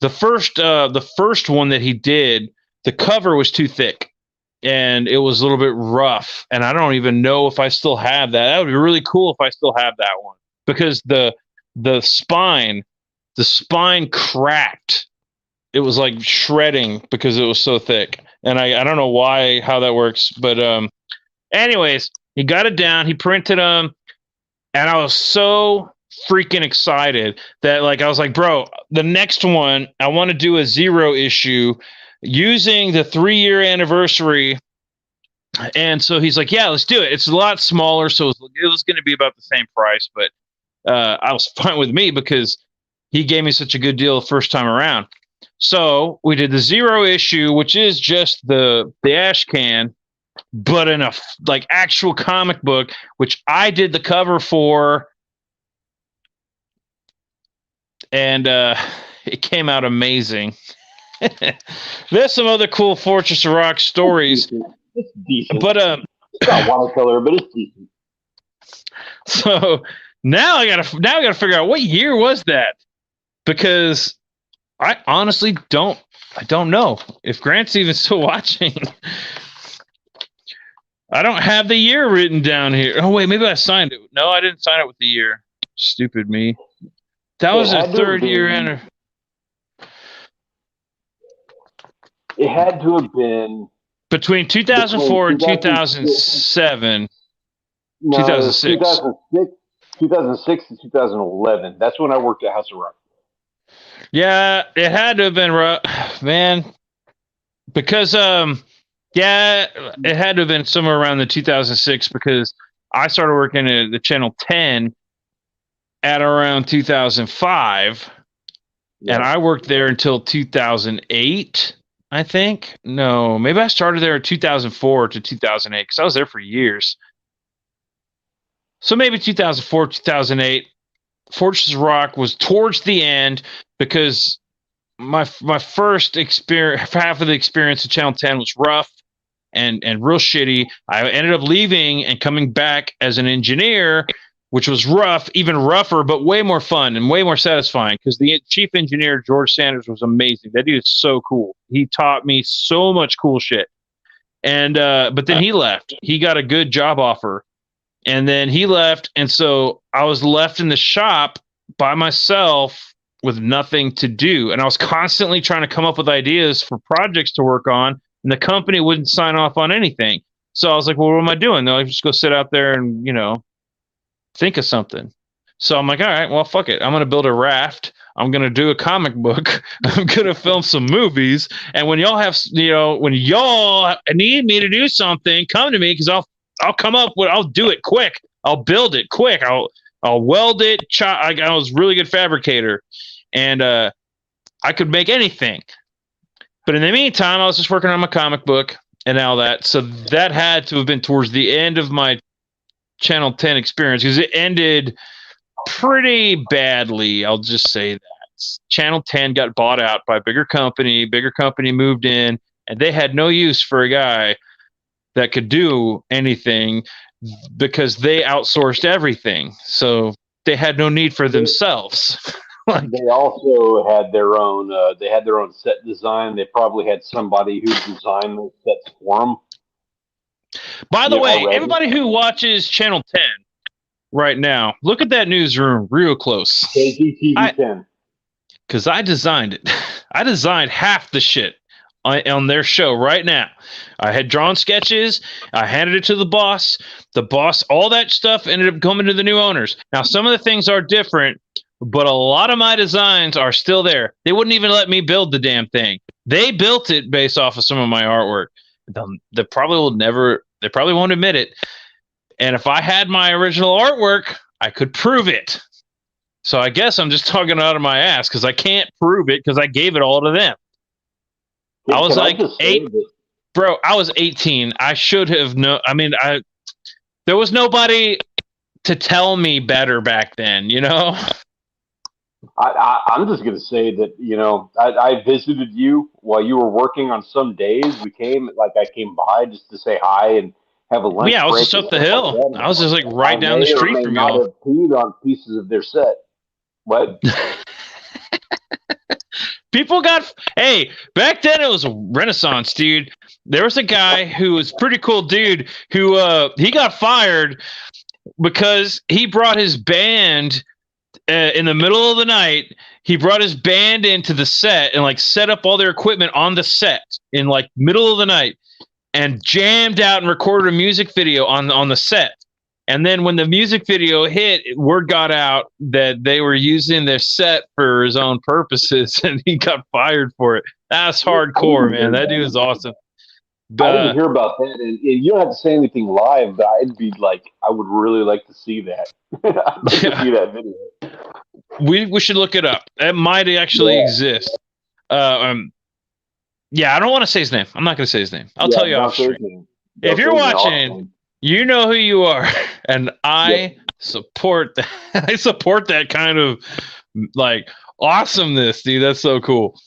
Speaker 2: the first one that he did, the cover was too thick and it was a little bit rough. And I don't even know if I still have that. That would be really cool if I still have that one, because the spine cracked. It was like shredding because it was so thick. And I don't know how that works, but anyways, he got it down, he printed them, and I was so freaking excited that like I was like, bro, the next one I want to do a 0 issue using the 3-year anniversary. And so he's like, yeah, let's do it. It's a lot smaller, so it was going to be about the same price, but I was fine with me because he gave me such a good deal the first time around. So we did the 0 issue, which is just the ash can, but in a like actual comic book, which I did the cover for, and it came out amazing. There's some other cool Fortress of Rock stories.
Speaker 4: It's decent.
Speaker 2: But
Speaker 4: it's not watercolor, but it's decent.
Speaker 2: So now I gotta figure out what year was that, because I honestly don't know if Grant's even still watching. I don't have the year written down here. Oh wait, maybe I signed it. No, I didn't sign it with the year. Stupid me. That was the 3rd year anniversary.
Speaker 4: It had to have been
Speaker 2: between 2004 and 2007.
Speaker 4: No,
Speaker 2: 2006.
Speaker 4: 2006 to 2011. That's when I worked at House of Rock.
Speaker 2: Yeah, it had to have been rough, man. Because yeah, it had to have been somewhere around the 2006, because I started working at the Channel 10 at around 2005, and I worked there until 2008, I think. No, maybe I started there in 2004 to 2008, because I was there for years. So maybe 2004, 2008. Fortress of Rock was towards the end, because my first experience, half of the experience at Channel 10 was rough and real shitty. I ended up leaving and coming back as an engineer, which was rough, even rougher, but way more fun and way more satisfying, because the chief engineer, George Sanders, was amazing. That dude is so cool. He taught me so much cool shit. And but then he left. He got a good job offer, and then he left, and so I was left in the shop by myself with nothing to do. And I was constantly trying to come up with ideas for projects to work on, and the company wouldn't sign off on anything. So I was like, well, what am I doing? They'll just go sit out there and, think of something. So I'm like, all right, well, fuck it. I'm going to build a raft. I'm going to do a comic book. I'm going to film some movies. And when y'all have, when y'all need me to do something, come to me, because I'll come up with, I'll do it quick. I'll build it quick. I'll weld it. I was a really good fabricator, and I could make anything. But in the meantime, I was just working on my comic book and all that. So that had to have been towards the end of my Channel 10 experience, because it ended pretty badly. I'll just say that. Channel 10 got bought out by a bigger company. Bigger company moved in, and they had no use for a guy that could do anything, because they outsourced everything. So they had no need for themselves.
Speaker 4: They also had their own. They had their own set design. They probably had somebody who designed those sets for them.
Speaker 2: By the way, everybody who watches Channel 10 right now, look at that newsroom real close.
Speaker 4: KGTV 10.
Speaker 2: Because I designed it. I designed half the shit on their show right now. I had drawn sketches. I handed it to the boss. The boss, all that stuff ended up coming to the new owners. Now, some of the things are different, but a lot of my designs are still there. They wouldn't even let me build the damn thing. They built it based off of some of my artwork. They probably won't admit it. And if I had my original artwork, I could prove it. So I guess I'm just talking out of my ass because I can't prove it because I gave it all to them. I was like 8, bro. I was 18. I should have known. I mean, there was nobody to tell me better back then, you know.
Speaker 4: I'm just gonna say that I visited you while you were working on some days. I came by just to say hi and have a lunch.
Speaker 2: Yeah, I was
Speaker 4: break
Speaker 2: just up the hill. I was just like right down the street from you.
Speaker 4: I may not have peed on pieces of their set. What?
Speaker 2: People got, hey, back then it was a renaissance, dude. There was a guy who was pretty cool dude who he got fired because he brought his band in the middle of the night. He brought his band into the set and like set up all their equipment on the set in like middle of the night and jammed out and recorded a music video on the set. And then when the music video hit, word got out that they were using their set for his own purposes, and he got fired for it. That's hardcore, man. That dude is awesome.
Speaker 4: I didn't hear about that, and you don't have to say anything live, but I'd be like, I would really like to see that. I'd like to see that video.
Speaker 2: We should look it up. It might actually exist. Yeah, I don't want to say his name. I'm not going to say his name. I'll tell you off stream. If you're watching, you know who you are, and I support that. I support that kind of like awesomeness, dude. That's so cool.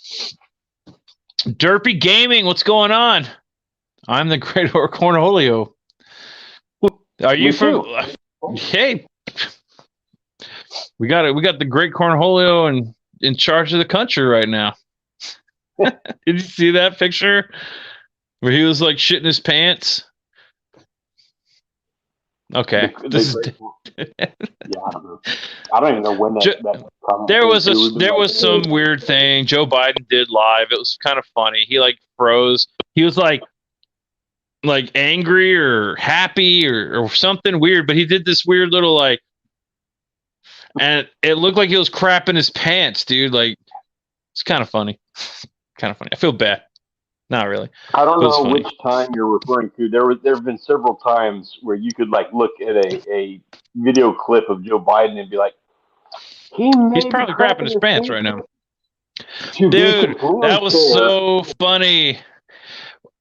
Speaker 2: Derpy Gaming, what's going on? I'm the Great Cornholio. Are you from? Hey, we got the Great Cornholio in charge of the country right now. Did you see that picture where he was like shitting his pants? Okay.
Speaker 4: I don't know. I don't even know when that
Speaker 2: there was some weird thing Joe Biden did live. It was kind of funny. He like froze. He was like angry or happy or something weird, but he did this weird little like, and it looked like he was crapping his pants, dude. Like, it's kind of funny. I feel bad. Not really.
Speaker 4: I don't know which time you're referring to. There have been several times where you could like look at a video clip of Joe Biden and be like,
Speaker 2: he's probably crapping his pants right now. Dude, that was so funny.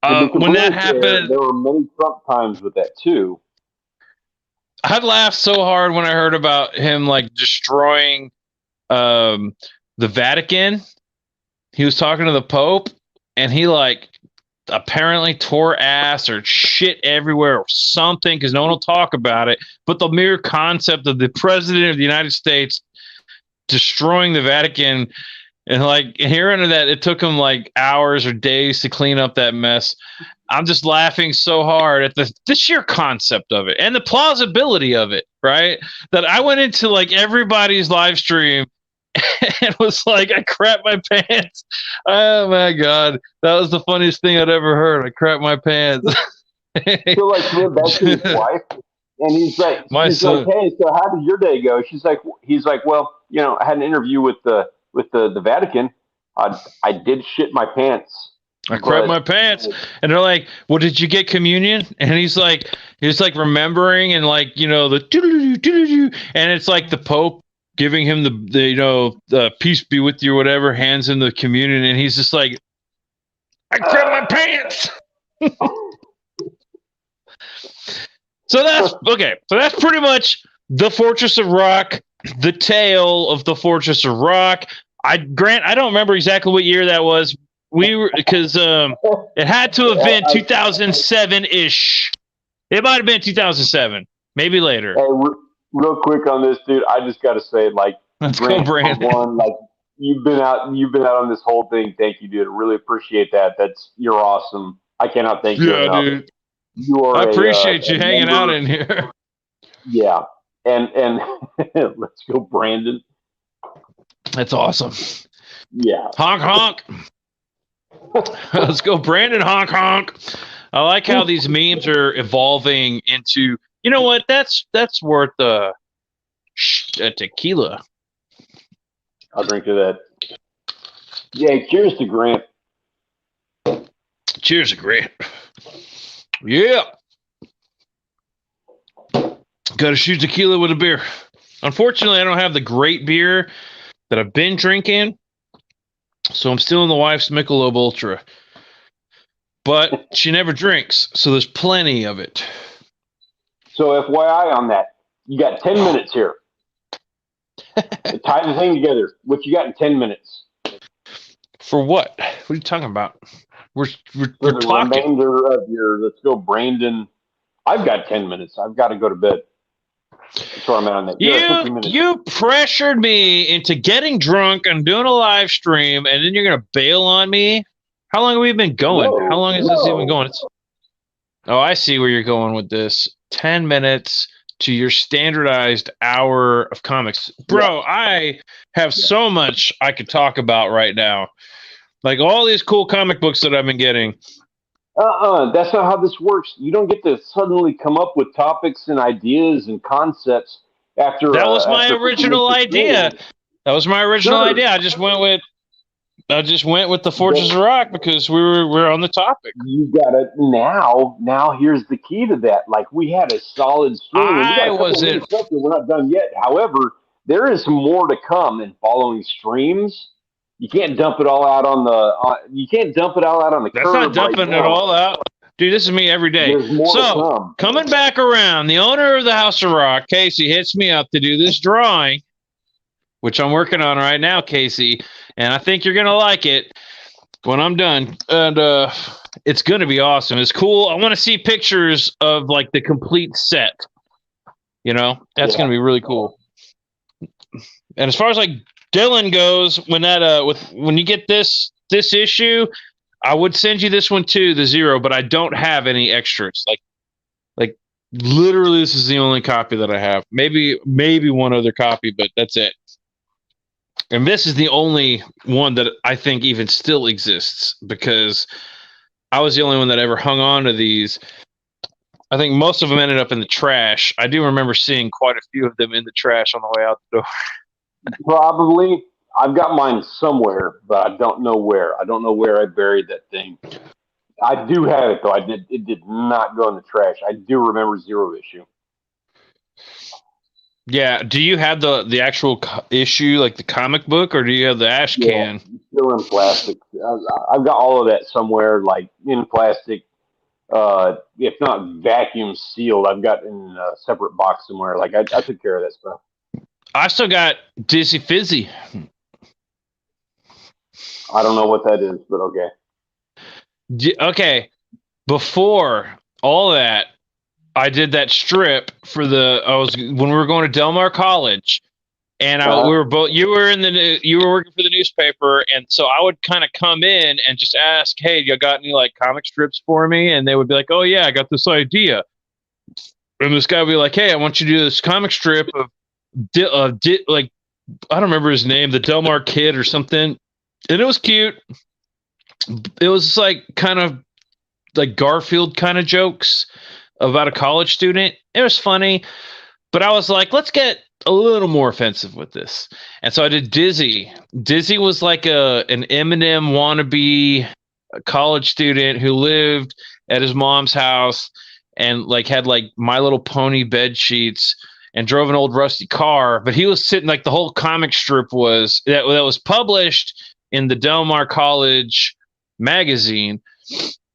Speaker 2: When that happened,
Speaker 4: there were many Trump times with that too.
Speaker 2: I laughed so hard when I heard about him like destroying the Vatican. He was talking to the Pope, and he like apparently tore ass or shit everywhere or something because no one will talk about it. But the mere concept of the president of the United States destroying the Vatican and like hearing that, it took him like hours or days to clean up that mess. I'm just laughing so hard at the sheer concept of it and the plausibility of it, right? That I went into like everybody's live stream and was like, I crapped my pants. Oh my God. That was the funniest thing I'd ever heard. I crapped my pants.
Speaker 4: So like he went back to his wife and he's like, like, hey, so how did your day go? He's like, well, I had an interview with the Vatican. I did shit my pants.
Speaker 2: I crapped my pants. And they're like, well, did you get communion? And he's like remembering and like, the doo-doo-doo-doo-doo-doo. And it's like the Pope giving him the peace be with you or whatever, hands him the communion, and he's just like, I crapped my pants. So that's pretty much the Fortress of Rock, the tale of the Fortress of Rock. I don't remember exactly what year that was. We were because it had to have been 2007-ish. It might have been 2007, maybe later.
Speaker 4: Hey, real quick on this, dude. I just got to say, like,
Speaker 2: let's go, Brandon.
Speaker 4: One, like, you've been out on this whole thing. Thank you, dude. I really appreciate that. You're awesome. I cannot thank you enough.
Speaker 2: Dude. I appreciate you hanging out in here.
Speaker 4: Yeah, and let's go, Brandon.
Speaker 2: That's awesome.
Speaker 4: Yeah.
Speaker 2: Honk honk. Let's go, Brandon. Honk honk. I like how these memes are evolving into. You know what? That's worth a tequila.
Speaker 4: I'll drink to that. Yeah, cheers to Grant.
Speaker 2: Cheers to Grant. Yeah. Got to shoot tequila with a beer. Unfortunately, I don't have the great beer that I've been drinking, so I'm still in the wife's Michelob Ultra. But she never drinks, so there's plenty of it.
Speaker 4: So FYI on that, you got 10 minutes here. Tie the thing together. What you got in 10 minutes?
Speaker 2: For what? What are you talking about? We're
Speaker 4: For the
Speaker 2: talking.
Speaker 4: remainder of your, let's go, Brandon. I've got 10 minutes. I've got to go to bed. That's where I'm at on that.
Speaker 2: You pressured me into getting drunk and doing a live stream, and then you're going to bail on me? How long have we been going? How long is this even going? Oh, I see where you're going with this. 10 minutes to your standardized hour of comics. Bro, yeah. I have so much I could talk about right now. Like all these cool comic books that I've been getting.
Speaker 4: That's not how this works. You don't get to suddenly come up with topics and ideas and concepts after.
Speaker 2: That was my original idea. That was my original idea. I just went with the Fortress of Rock because we're on the topic.
Speaker 4: You got it now. Now here's the key to that. Like we had a solid stream. We're not done yet. However, there is more to come in following streams. You can't dump it all out on the. You can't dump it all out on the.
Speaker 2: That's not dumping it all out, dude. This is me every day. So coming back around, the owner of the House of Rock, Casey, hits me up to do this drawing, which I'm working on right now, Casey, and I think you're gonna like it when I'm done. And it's gonna be awesome. It's cool. I want to see pictures of like the complete set. You know, that's gonna be really cool. And as far as like Dylan goes, when you get this issue, I would send you this one too, the Zero, but I don't have any extras. Like literally, this is the only copy that I have. Maybe one other copy, but that's it. And this is the only one that I think even still exists because I was the only one that ever hung on to these. I think most of them ended up in the trash. I do remember seeing quite a few of them in the trash on the way out the door.
Speaker 4: Probably. I've got mine somewhere, but I don't know where. I don't know where I buried that thing. I do have it, though. It did not go in the trash. I do remember Zero issue.
Speaker 2: Yeah. Do you have the actual issue, like the comic book, or do you have the ash can?
Speaker 4: Still in plastic. I've got all of that somewhere, like in plastic. If not vacuum sealed, I've got in a separate box somewhere. Like I took care of that stuff.
Speaker 2: I still got Dizzy Fizzy.
Speaker 4: I don't know what that is, but okay.
Speaker 2: Okay. Before all that, I did that strip for when we were going to Del Mar College, and we were both. You were working for the newspaper, and so I would kind of come in and just ask, "Hey, you got any like comic strips for me?" And they would be like, "Oh yeah, I got this idea." And this guy would be like, "Hey, I want you to do this comic strip of like I don't remember his name, the Del Mar Kid or something." And it was cute. It was like kind of like Garfield kind of jokes about a college student. It was funny, but I was like, let's get a little more offensive with this. And so I did Dizzy. Dizzy was like an Eminem wannabe college student who lived at his mom's house and like had like My Little Pony bed sheets and drove an old rusty car. But he was sitting like the whole comic strip that was published in the Del Mar College magazine.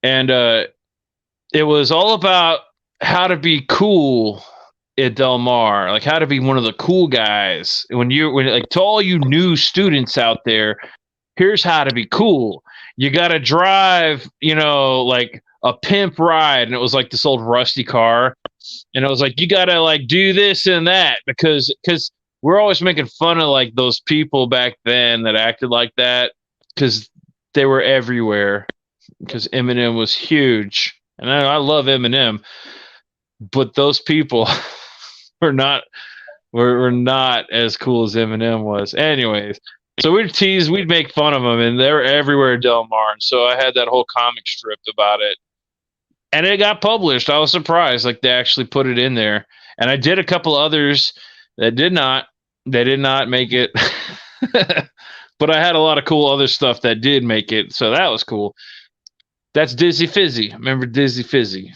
Speaker 2: And it was all about how to be cool at Del Mar, like how to be one of the cool guys. When like to all you new students out there, here's how to be cool. You got to drive, like a pimp ride. And it was like this old rusty car. And it was like, you got to like do this and that because we're always making fun of like those people back then that acted like that because they were everywhere because Eminem was huge. And I love Eminem, but those people were not as cool as Eminem was. Anyways, So we'd make fun of them, and they're everywhere at Del Mar. And so I had that whole comic strip about it, and it got published. I was surprised, like they actually put it in there. And I did a couple others that did not. They did not make it, but I had a lot of cool other stuff that did make it, so that was cool. That's Dizzy Fizzy. Remember Dizzy Fizzy?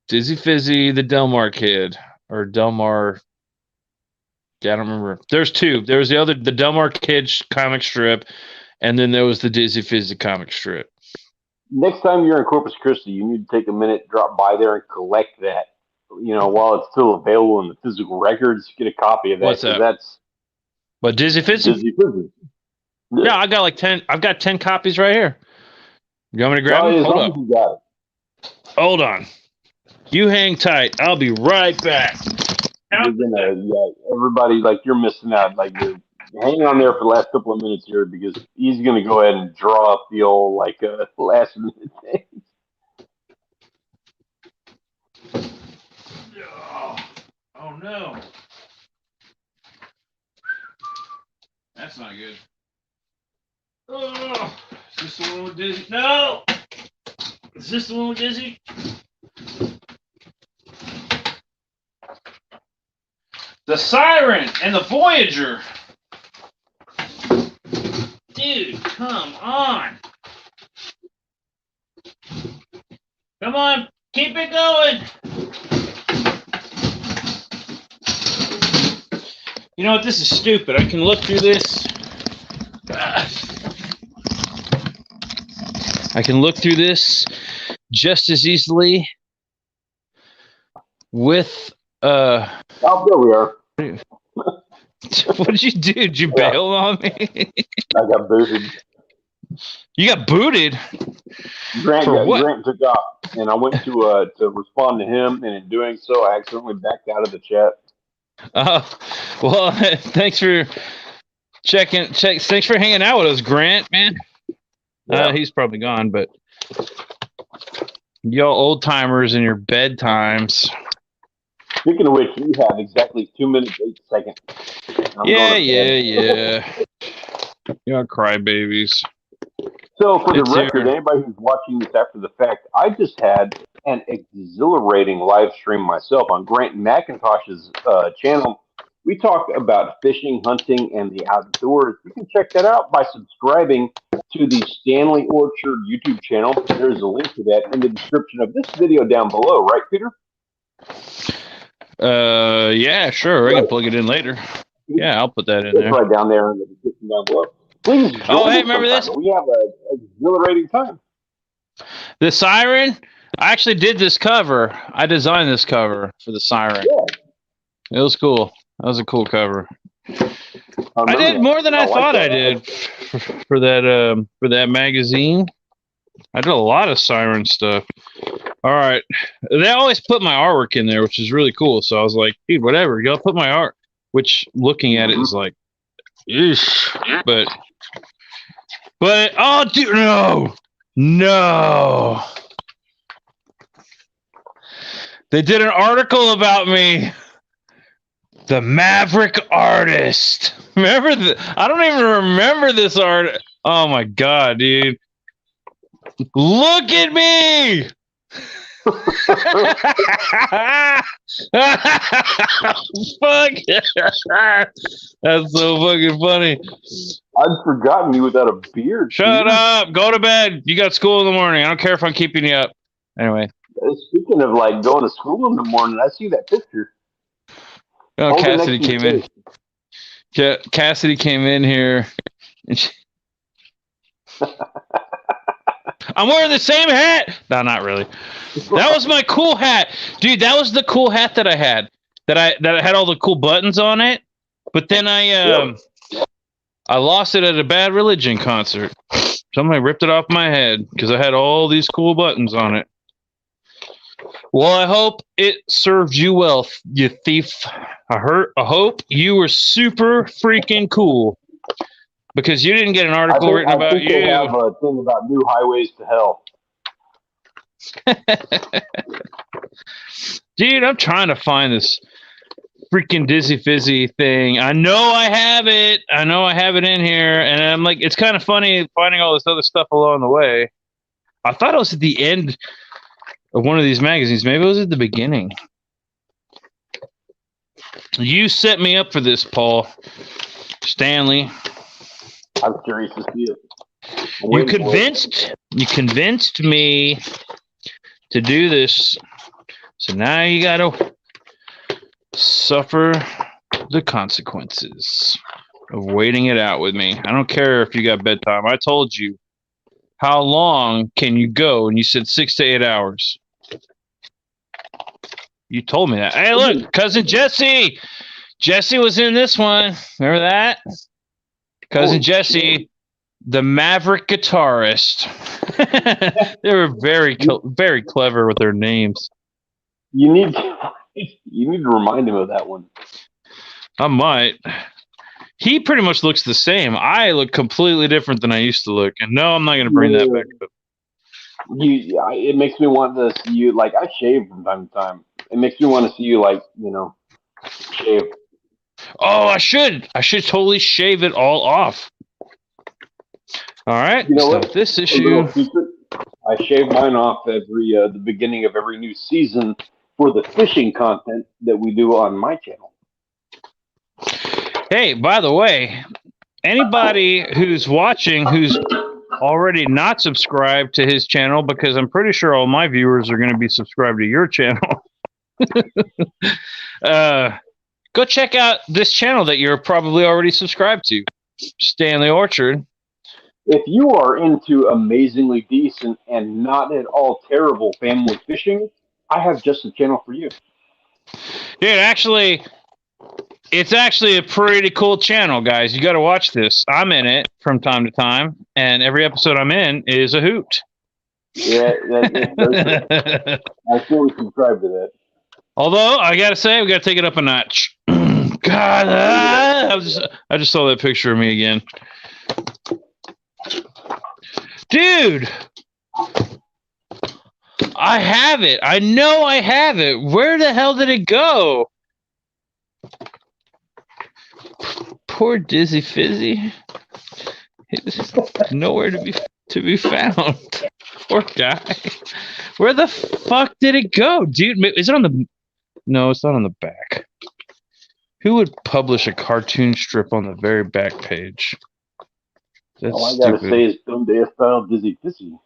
Speaker 2: Dizzy Fizzy, the Del Mar kid, or Del Mar. Yeah, I don't remember. There's two. There was the Del Mar kid comic strip, and then there was the Dizzy Fizzy comic strip.
Speaker 4: Next time you're in Corpus Christi, you need to take a minute, drop by there, and collect that. While it's still available in the physical records, get a copy of that.
Speaker 2: What's that?
Speaker 4: That's
Speaker 2: what, Dizzy Fizzy?
Speaker 4: Dizzy Fizzy.
Speaker 2: Yeah, I got like 10. I've got 10 copies right here. You want me to grab them? Hold up.
Speaker 4: You got it.
Speaker 2: Hold on. You hang tight. I'll be right back.
Speaker 4: Everybody, like, you're missing out. Like, you're hanging on there for the last couple of minutes here because he's going to go ahead and draw up the old, like, last minute thing.
Speaker 2: Oh no. That's not good. Oh, is this the one with Dizzy? No! Is this the one with Dizzy? The Siren and the Voyager. Dude, come on. Come on, keep it going. You know what? This is stupid. I can look through this. I can look through this just as easily with
Speaker 4: Oh, there we are.
Speaker 2: What did you do? Did you bail on me?
Speaker 4: I got booted.
Speaker 2: You got booted?
Speaker 4: Grant took off, and I went to respond to him, and in doing so, I accidentally backed out of the chat.
Speaker 2: Well, thanks for thanks for hanging out with us, Grant, man. Yeah. He's probably gone, but y'all old timers in your bedtimes.
Speaker 4: Speaking of which, we have exactly 2 minutes, 8 seconds.
Speaker 2: Yeah. Y'all crybabies.
Speaker 4: So, for the record, anybody who's watching this after the fact, I just had an exhilarating live stream myself on Grant McIntosh's channel. We talked about fishing, hunting, and the outdoors. You can check that out by subscribing to the Stanley Orchard YouTube channel. There's a link to that in the description of this video down below, right, Peter?
Speaker 2: Yeah, sure. I can plug it in later. Yeah, I'll put that in there.
Speaker 4: It's right down there in the description down below. Please join
Speaker 2: hey, remember this?
Speaker 4: We have an exhilarating time.
Speaker 2: The Siren? I actually did this cover. I designed this cover for the Siren.
Speaker 4: Yeah.
Speaker 2: It was cool. That was a cool cover. I did more than I thought I did for that magazine. I did a lot of Siren stuff. All right. They always put my artwork in there, which is really cool. So I was like, dude, whatever. Y'all put my art. Which, looking at it, is like, eesh. But, oh, dude, no. They did an article about me. The Maverick Artist. Remember I don't even remember this art. Oh my god, dude. Look at me. Fuck. That's so fucking funny.
Speaker 4: I'd forgotten you without a beard.
Speaker 2: Shut up. Go to bed. You got school in the morning. I don't care if I'm keeping you up. Anyway.
Speaker 4: Speaking of like going to school in the morning, I see that picture.
Speaker 2: Oh, Cassidy came in. Cassidy came in here. And I'm wearing the same hat. No, not really. That was my cool hat, dude. That was the cool hat that I had. That had all the cool buttons on it. But then I lost it at a Bad Religion concert. Somebody ripped it off my head because I had all these cool buttons on it. Well, I hope it served you well, you thief. I hope you were super freaking cool because you didn't get an article written about you.
Speaker 4: They have a thing about new highways to hell.
Speaker 2: Dude, I'm trying to find this. freaking Dizzy Fizzy thing. I know I have it. I know I have it in here. And I'm like, it's kind of funny finding all this other stuff along the way. I thought it was at the end of one of these magazines. Maybe it was at the beginning. You set me up for this, Paul. Stanley.
Speaker 4: I'm curious to see it.
Speaker 2: You convinced me to do this. So now you gotta suffer the consequences of waiting it out with me. I don't care if you got bedtime. I told you, how long can you go? And you said 6 to 8 hours. You told me that. Hey, look, cousin Jesse. Jesse was in this one. Remember that? Cousin Jesse, the Maverick guitarist. They were very clever with their names.
Speaker 4: You need to remind him of that one.
Speaker 2: I might. He pretty much looks the same. I look completely different than I used to look. And no, I'm not going to bring that back up.
Speaker 4: It makes me want to see you, like, I shave from time to time. It makes me want to see you, like, shave.
Speaker 2: Oh, I should. I should totally shave it all off. All right. Stop this issue.
Speaker 4: I shave mine off every the beginning of every new season for the fishing content that we do on my channel.
Speaker 2: Hey, by the way, anybody who's watching who's already not subscribed to his channel, because I'm pretty sure all my viewers are going to be subscribed to your channel. Go check out this channel that you're probably already subscribed to, Stanley Orchard.
Speaker 4: If you are into amazingly decent and not at all terrible family fishing, I have just a channel for you.
Speaker 2: Dude, it's actually a pretty cool channel, guys. You got to watch this. I'm in it from time to time, and every episode I'm in is a hoot.
Speaker 4: Yeah, I fully subscribe to that.
Speaker 2: Although, I got to say, we got to take it up a notch. God, I just saw that picture of me again. Dude, I have it. I know I have it. Where the hell did it go? Poor Dizzy Fizzy. It's nowhere to be found. Poor guy. Where the fuck did it go, dude? Is it on the? No, it's not on the back. Who would publish a cartoon strip on the very back page? That's
Speaker 4: all I gotta
Speaker 2: stupid.
Speaker 4: say is someday style Dizzy Fizzy.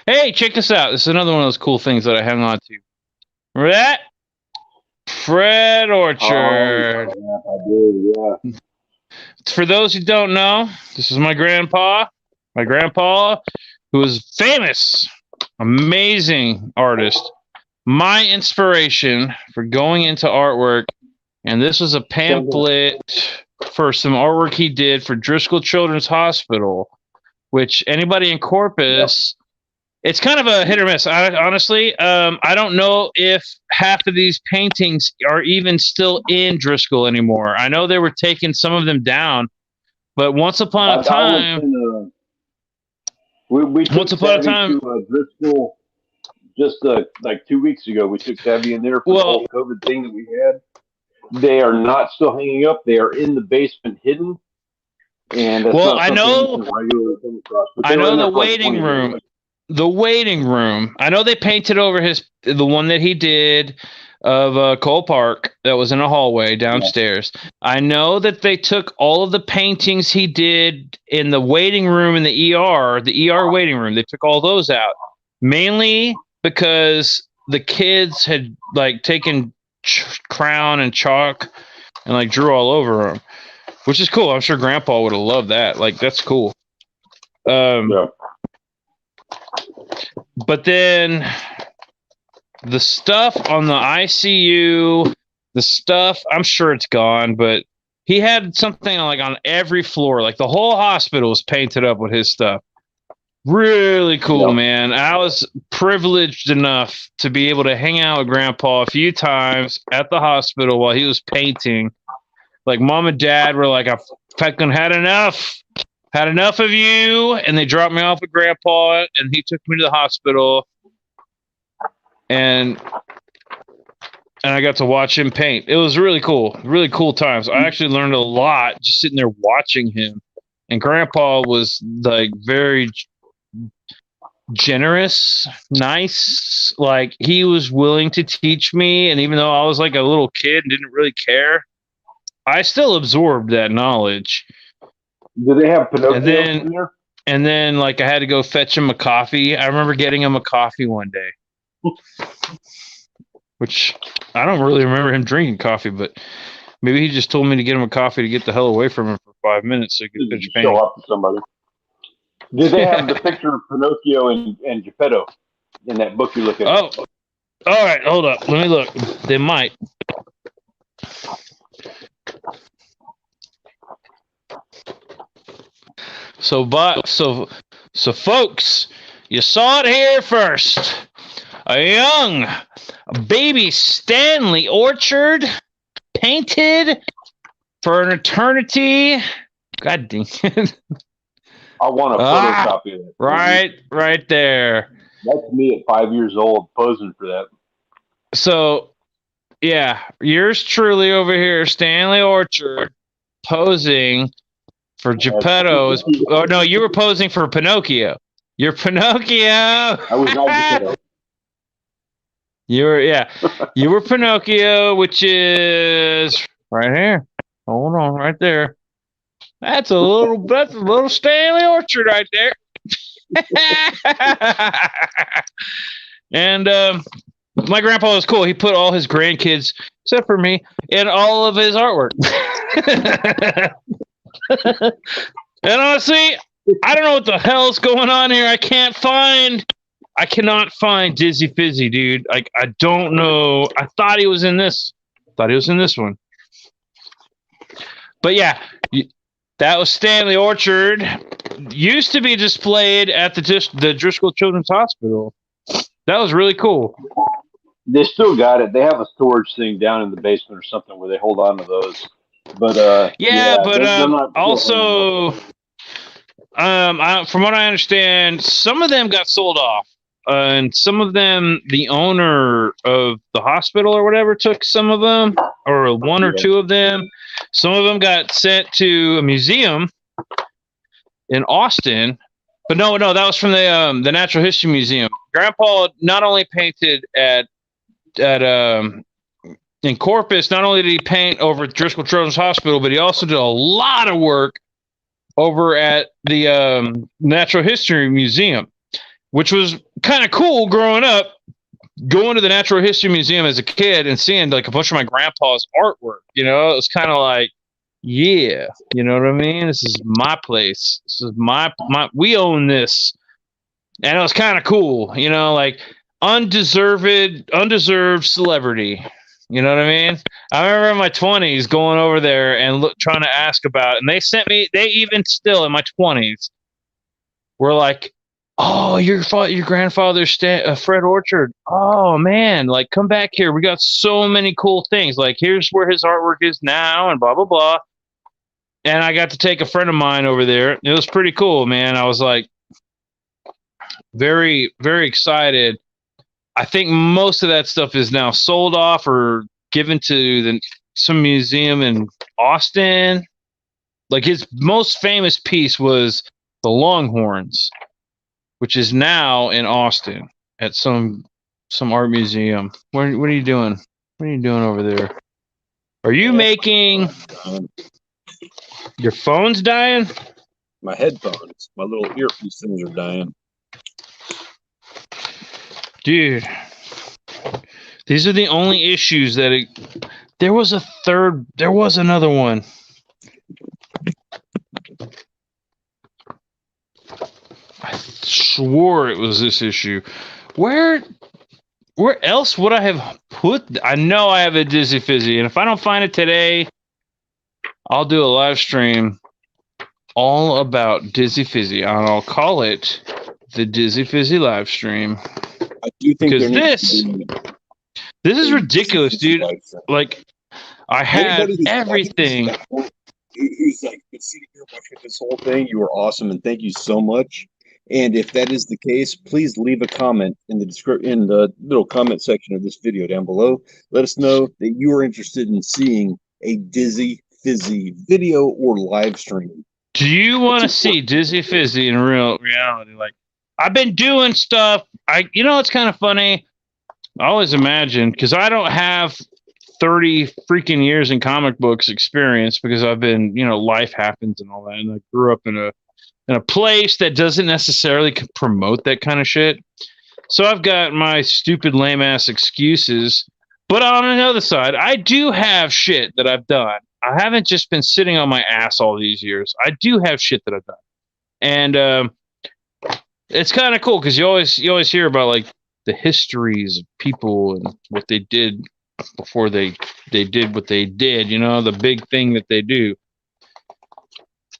Speaker 2: Hey, check this out. This is another one of those cool things that I hang on to. Remember that? Fred Orchard.
Speaker 4: Oh, yeah, I do, yeah.
Speaker 2: For those who don't know, this is my grandpa. My grandpa, who was famous, amazing artist. My inspiration for going into artwork. And this was a pamphlet for some artwork he did for Driscoll Children's Hospital, which anybody in Corpus, it's kind of a hit or miss. Honestly, I don't know if half of these paintings are even still in Driscoll anymore. I know they were taking some of them down, but once upon a time,
Speaker 4: we took Savvy to Driscoll just like 2 weeks ago. We took Savvy in there for the whole COVID thing that we had. They are not still hanging up. They are in the basement hidden. And
Speaker 2: I know the waiting room. The waiting room. I know they painted over the one that he did of Cole Park that was in a hallway downstairs. Yeah. I know that they took all of the paintings he did in the waiting room in the ER waiting room. They took all those out, mainly because the kids had like taken crayon and chalk and like drew all over them, which is cool. I'm sure Grandpa would have loved that. Like, that's cool. Yeah. But then the stuff on the ICU, the stuff, I'm sure it's gone, but he had something like on every floor. Like the whole hospital was painted up with his stuff. Really cool, man. I was privileged enough to be able to hang out with Grandpa a few times at the hospital while he was painting. Like, Mom and Dad were like, I fucking had enough of you. And they dropped me off with Grandpa, and he took me to the hospital. And and I got to watch him paint. It was really cool times. I actually learned a lot just sitting there watching him. And Grandpa was like very generous, nice. Like he was willing to teach me, and even though I was like a little kid and didn't really care, I still absorbed that knowledge.
Speaker 4: Do they have Pinocchio in there?
Speaker 2: And then, like, I had to go fetch him a coffee. I remember getting him a coffee one day, which I don't really remember him drinking coffee, but maybe he just told me to get him a coffee to get the hell away from him for 5 minutes so he could finish painting.
Speaker 4: Show up to somebody. Did they have the picture of Pinocchio and Geppetto in that book you look at?
Speaker 2: Oh, all right. Hold up. Let me look. They might. So, folks, you saw it here first. A young baby Stanley Orchard painted for an eternity. God dang it.
Speaker 4: I want a photocopy of that.
Speaker 2: Right there.
Speaker 4: That's me at 5 years old posing for that.
Speaker 2: So, yeah, yours truly over here, Stanley Orchard, posing for Geppetto. Oh, no, you were posing for Pinocchio. You're Pinocchio.
Speaker 4: I was not Geppetto.
Speaker 2: You were Pinocchio, which is right here. Hold on, right there. That's a little Stanley Orchard right there. And my grandpa was cool. He put all his grandkids, except for me, in all of his artwork. And honestly, I don't know what the hell's going on here. I cannot find Dizzy Fizzy, dude. Like, I don't know. I thought he was in this. One. But yeah, that was Stanley Orchard. Used to be displayed at the Driscoll Children's Hospital. That was really cool.
Speaker 4: They still got it. They have a storage thing down in the basement or something where they hold on to those. But
Speaker 2: also, from what I understand, some of them got sold off, and some of them, the owner of the hospital or whatever took some of them, or one or two of them. Some of them got sent to a museum in Austin. But no, that was from the Natural History Museum. Grandpa not only painted at in Corpus, not only did he paint over at Driscoll Children's Hospital, but he also did a lot of work over at the Natural History Museum, which was kind of cool growing up, going to the Natural History Museum as a kid and seeing like a bunch of my grandpa's artwork. You know, it was kind of like, yeah, you know what I mean? This is my place. This is my we own this. And it was kind of cool, you know, like undeserved celebrity. You know what I mean? I remember in my 20s going over there and trying to ask about it. And they sent me, they even still in my 20s were like, oh, your grandfather's Fred Orchard. Oh, man, like, come back here. We got so many cool things. Like, here's where his artwork is now and blah, blah, blah. And I got to take a friend of mine over there. It was pretty cool, man. I was like very, very excited. I think most of that stuff is now sold off or given to some museum in Austin. Like his most famous piece was the Longhorns, which is now in Austin at some art museum. What are you doing? What are you doing over there? Are you making your phone's dying?
Speaker 5: My headphones, my little earpiece things are dying.
Speaker 2: Dude, these are the only issues that there was another one. I swore it was this issue. Where else would I have put? I know I have a Dizzy Fizzy, and if I don't find it today, I'll do a live stream all about Dizzy Fizzy, and I'll call it the Dizzy Fizzy live stream.
Speaker 5: I do think
Speaker 2: because this is ridiculous, dude. Like, I have everything.
Speaker 5: Who's like been sitting here watching this whole thing? You were awesome, and thank you so much. And if that is the case, please leave a comment in the little comment section of this video down below. Let us know that you are interested in seeing a Dizzy Fizzy video or live stream.
Speaker 2: Do you want to see Dizzy Fizzy in reality? Like, I've been doing stuff. It's kind of funny. I always imagine, because I don't have 30 freaking years in comic books experience, because I've been, life happens and all that. And I grew up in a place that doesn't necessarily promote that kind of shit. So I've got my stupid lame ass excuses. But on another side, I do have shit that I've done. I haven't just been sitting on my ass all these years. I do have shit that I've done. And it's kind of cool, because you always hear about like the histories of people and what they did before they did what they did, the big thing that they do.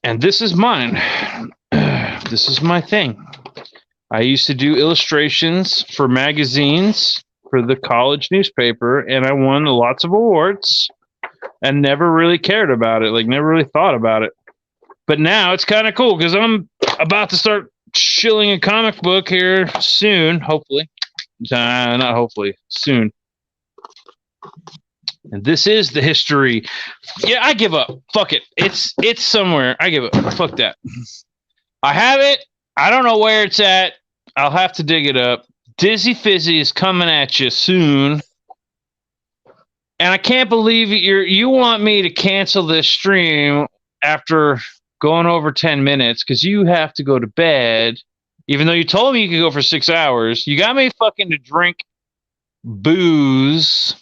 Speaker 2: And this is mine. This is my thing. I used to do illustrations for magazines for the college newspaper, and I won lots of awards and never really cared about it, like never really thought about it. But now it's kind of cool, because I'm about to start shilling a comic book here soon, hopefully. Not hopefully, soon. And this is the history. Yeah, I give up. Fuck it. It's somewhere. I give up. Fuck that. I have it. I don't know where it's at. I'll have to dig it up. Dizzy Fizzy is coming at you soon. And I can't believe you want me to cancel this stream after going over 10 minutes, because you have to go to bed, even though you told me you could go for 6 hours. You got me fucking to drink booze,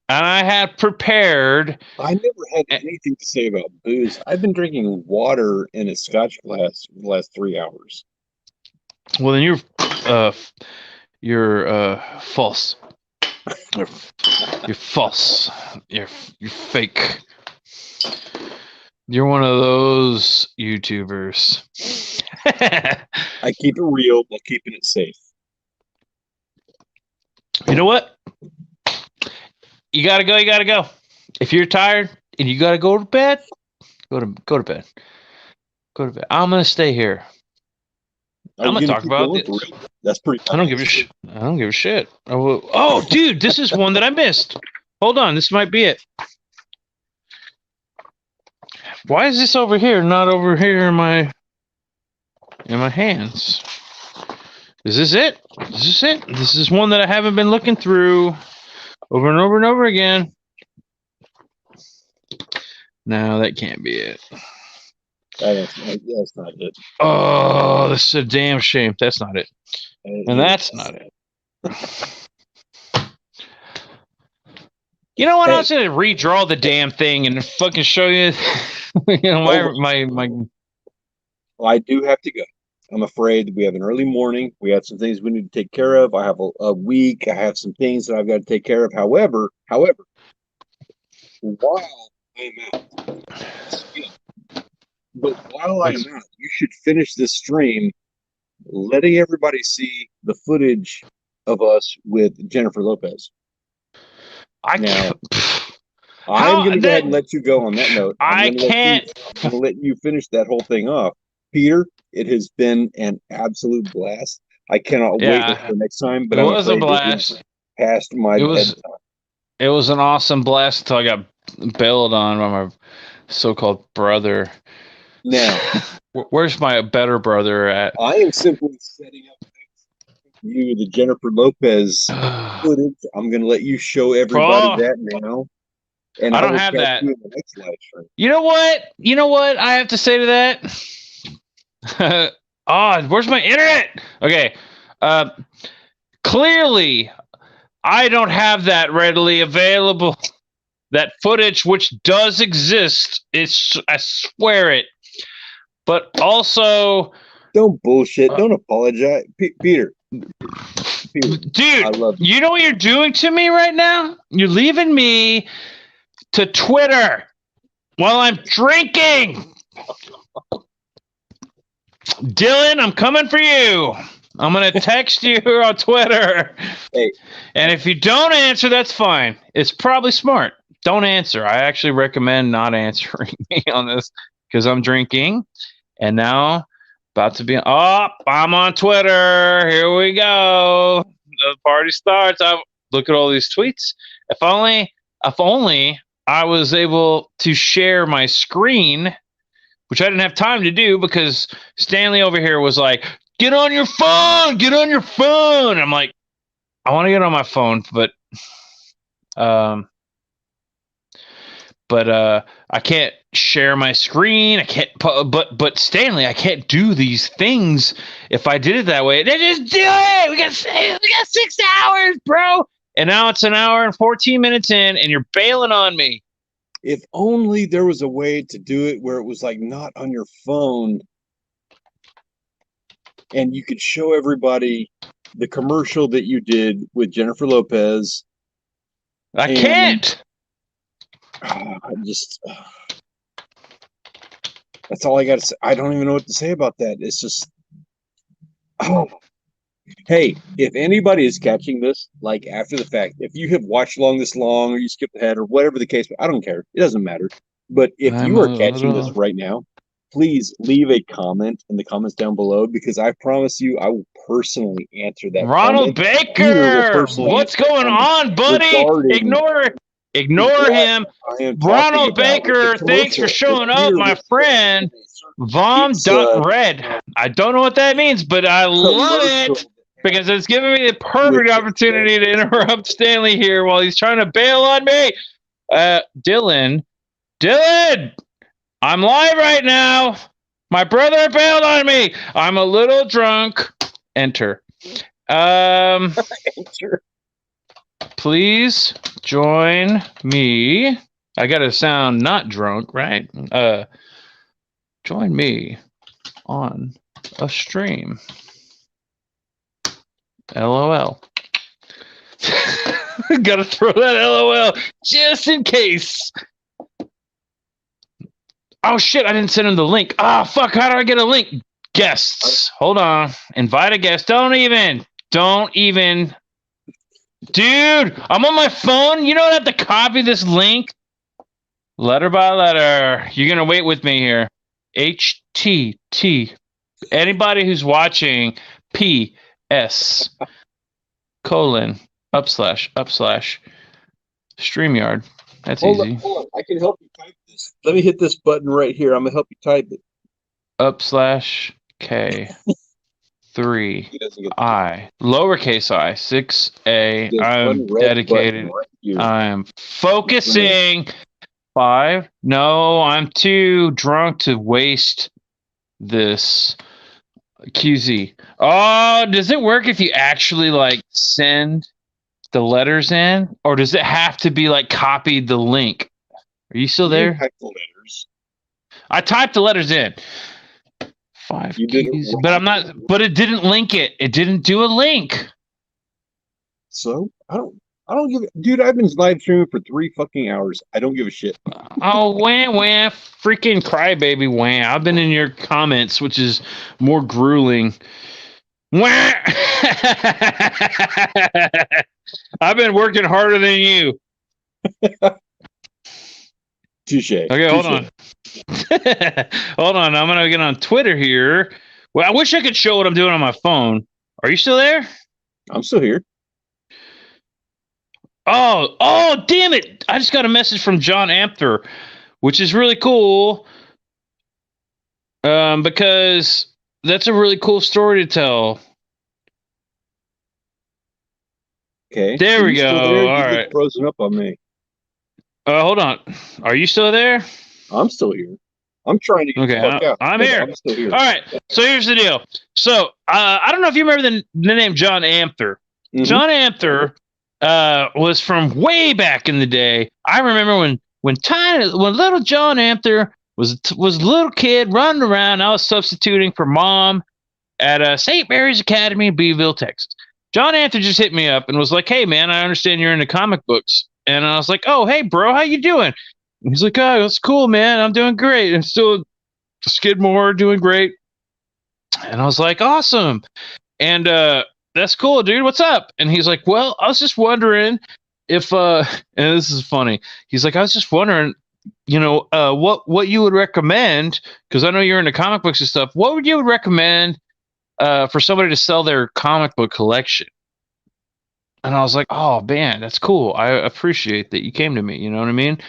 Speaker 2: and I had prepared.
Speaker 5: I never had anything to say about booze. I've been drinking water in a scotch glass for the last 3 hours.
Speaker 2: Well, then you're false. You're false. You're fake. You're one of those YouTubers.
Speaker 5: I keep it real while keeping it safe.
Speaker 2: You know what? You gotta go. You gotta go. If you're tired and you gotta go to bed, go to bed. Go to bed. I'm gonna stay here. I'm gonna talk about this.
Speaker 5: That's pretty.
Speaker 2: I don't give a shit. I don't give a shit. Oh, dude, this is one that I missed. Hold on, this might be it. Why is this over here, not over here in my hands? Is this it? Is this it? This is one that I haven't been looking through over and over and over again. No, that can't be it.
Speaker 5: That's not it.
Speaker 2: Oh, this is a damn shame. That's not it. And that's not it. You know what? I was gonna redraw the damn thing and fucking show you. My.
Speaker 5: Well, I do have to go. I'm afraid we have an early morning. We have some things we need to take care of. I have a week. I have some things that I've got to take care of. However, while I'm out, you should finish this stream, letting everybody see the footage of us with Jennifer Lopez. I'm going to go ahead and let you go on that note.
Speaker 2: I'm going
Speaker 5: to let you finish that whole thing off. Peter, it has been an absolute blast. I cannot wait for next time. But
Speaker 2: it was a blast.
Speaker 5: Past my bedtime.
Speaker 2: It was an awesome blast until I got bailed on by my so-called brother.
Speaker 5: Now,
Speaker 2: where's my better brother at?
Speaker 5: I am simply setting up you the Jennifer Lopez footage. I'm going to let you show everybody that now. And
Speaker 2: I don't have that. You know what I have to say to that? Where's my internet? Okay. Clearly, I don't have that readily available. That footage, which does exist, I swear it. But also,
Speaker 5: don't bullshit. Don't apologize, Peter.
Speaker 2: Dude, I love you. You know what you're doing to me right now? You're leaving me to Twitter while I'm drinking. Dylan, I'm coming for you. I'm going to text you on Twitter.
Speaker 5: Hey.
Speaker 2: And if you don't answer, that's fine. It's probably smart. Don't answer. I actually recommend not answering me on this because I'm drinking. And now About to be. Oh, I'm on Twitter. Here we go. The party starts. I look at all these tweets. If only I was able to share my screen, which I didn't have time to do because Stanley over here was like, "Get on your phone. Get on your phone." I'm like, I want to get on my phone, but I can't share my screen. I can't. But Stanley, I can't do these things if I did it that way. They just do it. We got 6 hours, bro. And now it's an hour and 14 minutes in, and you're bailing on me.
Speaker 5: If only there was a way to do it where it was like not on your phone, and you could show everybody the commercial that you did with Jennifer Lopez.
Speaker 2: I can't.
Speaker 5: That's all I got to say. I don't even know what to say about that. It's just, hey, if anybody is catching this, like after the fact, if you have watched along this long or you skipped ahead or whatever the case, I don't care. It doesn't matter. But if you are catching this right now, please leave a comment in the comments down below, because I promise you I will personally answer that.
Speaker 2: Ronald Baker, what's going on, buddy? Ignore him. Ronald Baker, thanks for showing up, my friend. Vom.red. I don't know what that means, but I love it because it's giving me the perfect opportunity to interrupt Stanley here while he's trying to bail on me. Dylan, I'm live right now. My brother bailed on me. I'm a little drunk. Enter.
Speaker 5: Enter.
Speaker 2: Please join me. I gotta sound not drunk, right? Join me on a stream. LOL. Gotta throw that LOL just in case. Oh shit, I didn't send him the link. Ah, fuck, how do I get a link? Guests. Hold on. Invite a guest. Don't even. Dude, I'm on my phone. You don't have to copy this link. Letter by letter. You're going to wait with me here. HTT. Anybody who's watching, PS : / StreamYard. That's easy.
Speaker 5: Hold on. I can help you type this. Let me hit this button right here. I'm going to help you type it.
Speaker 2: /K3I lowercase I 6A. I'm dedicated. Right, I am focusing. 5. No, I'm too drunk to waste this. QZ. Oh, does it work if you actually like send the letters in, or does it have to be like copied the link? Are you still there?
Speaker 5: Type the letters.
Speaker 2: I typed the letters in. 5 keys, but I'm not. But it didn't link it. It didn't do a link.
Speaker 5: So I don't give. Dude, I've been live streaming for 3 fucking hours. I don't give a shit.
Speaker 2: Oh, wah, freaking crybaby, wah! I've been in your comments, which is more grueling. Wah! I've been working harder than you.
Speaker 5: Touche.
Speaker 2: Okay, hold on. Hold on. I'm gonna get on Twitter here. Well, I wish I could show what I'm doing on my phone. Are you still there?
Speaker 5: I'm still here.
Speaker 2: Oh, damn it. I just got a message from John Amther, which is really cool. Because that's a really cool story to tell.
Speaker 5: Okay.
Speaker 2: There we go. All right.
Speaker 5: Frozen up on me.
Speaker 2: Hold on. Are you still there?
Speaker 5: I'm still here. I'm trying to get the fuck out.
Speaker 2: I'm here.
Speaker 5: I'm still here.
Speaker 2: All right. So here's the deal. So I don't know if you remember the name John Amther. Mm-hmm. John Amther was from way back in the day. I remember when little John Amther was a little kid running around. I was substituting for mom at St. Mary's Academy in Beeville, Texas. John Amther just hit me up and was like, "Hey man, I understand you're into comic books." And I was like, "Oh, hey bro, how you doing?" And he's like, "Oh, that's cool, man. I'm doing great. I'm still Skidmore, doing great." And I was like, "Awesome." And that's cool, dude. What's up? And he's like, "Well, I was just wondering if and this is funny. He's like, "I was just wondering what you would recommend, because I know you're into comic books and stuff. What would you recommend for somebody to sell their comic book collection? And I was like, oh man, that's cool. I appreciate that you came to me. You know what I mean?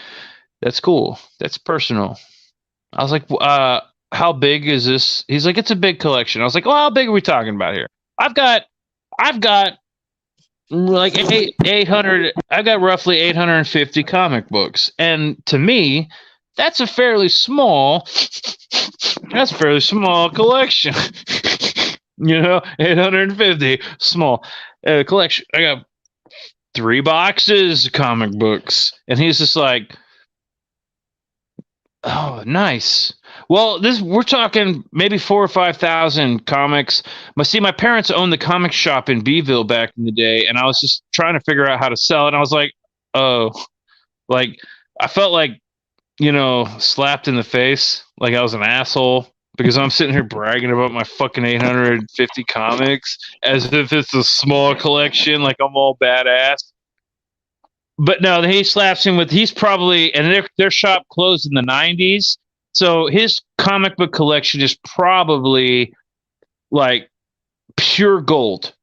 Speaker 2: That's cool. That's personal. I was like, how big is this? He's like, it's a big collection. I was like, well, how big are we talking about here? I've got like 800. I've got roughly 850 comic books, and to me, that's a fairly small. That's a fairly small collection. 850 small collection. I got 3 boxes of comic books, and he's just like, oh, nice. Well, we're talking maybe 4,000 or 5,000 comics. My parents owned the comic shop in Beeville back in the day, and I was just trying to figure out how to sell it. And I was like, oh, like I felt like, slapped in the face, like I was an asshole because I'm sitting here bragging about my fucking 850 comics as if it's a small collection, like I'm all badass. But no, he slaps him with, he's probably, and their shop closed in the 90s. So his comic book collection is probably like pure gold,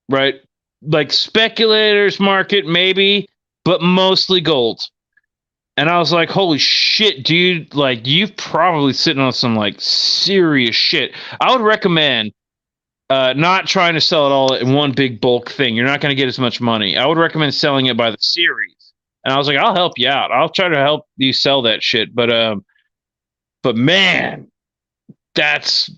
Speaker 2: right? Like speculators market, maybe, but mostly gold. And I was like, holy shit, dude. Like, you're probably sitting on some like serious shit. I would recommend not trying to sell it all in one big bulk thing. You're not going to get as much money. I would recommend selling it by the series. And I was like, I'll help you out. I'll try to help you sell that shit. But man, that's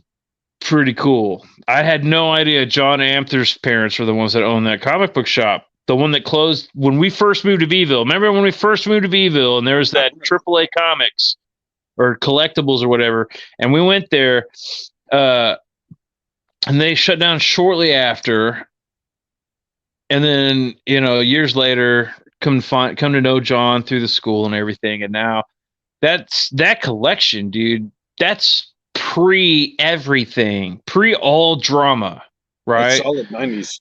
Speaker 2: pretty cool. I had no idea John Amther's parents were the ones that owned that comic book shop. The one that closed when we first moved to Beeville. Remember when we first moved to Beeville and there was that AAA Comics or collectibles or whatever, and we went there, and they shut down shortly after. And then years later, come to know John through the school and everything, and now that collection, dude. That's pre everything, pre all drama, right?
Speaker 5: That's solid 90s.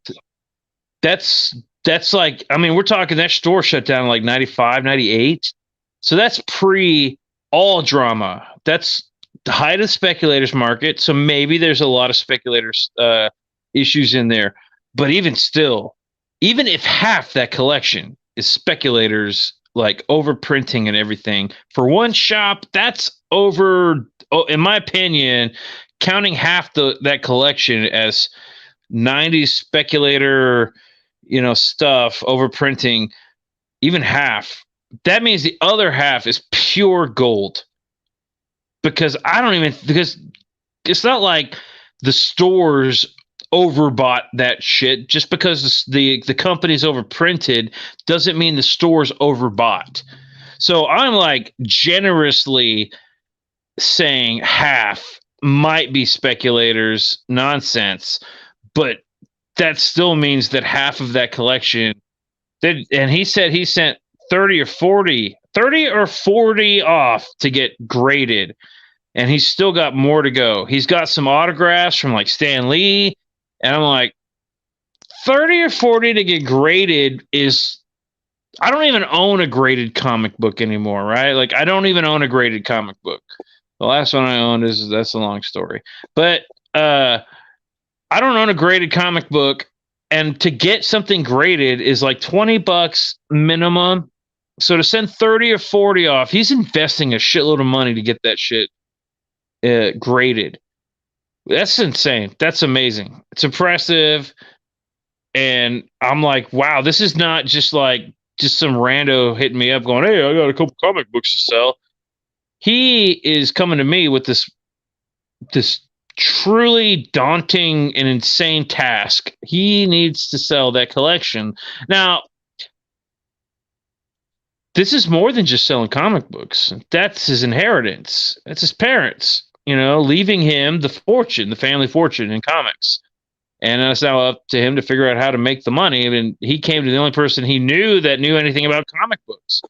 Speaker 2: That's like, I mean, we're talking that store shut down in like 95, 98. So that's pre all drama. That's the height of the speculators market. So maybe there's a lot of speculators issues in there. But even still, even if half that collection is speculators like overprinting and everything for one shop, that's in my opinion, counting half that collection as 90s speculator stuff overprinting, even half, that means the other half is pure gold. Because it's not like the stores overbought that shit. Just because the company's overprinted doesn't mean the store's overbought. So I'm like generously saying half might be speculators nonsense, but that still means that half of that collection and he said he sent 30 or 40 off to get graded, and he's still got more to go. He's got some autographs from like Stan Lee, and I'm like, 30 or 40 to get graded is, I don't even own a graded comic book anymore, right? Like, I don't even own a graded comic book. The last one I owned that's a long story. But I don't own a graded comic book, and to get something graded is like $20 minimum. So to send 30 or 40 off, he's investing a shitload of money to get that shit graded. That's insane. That's amazing. It's impressive. And I'm like, wow, this is not just some rando hitting me up going, hey, I got a couple comic books to sell. He is coming to me with this truly daunting and insane task. He needs to sell that collection. Now, this is more than just selling comic books. That's his inheritance. That's his parents, leaving him the family fortune in comics. And it's now up to him to figure out how to make the money. I mean, he came to the only person he knew that knew anything about comic books.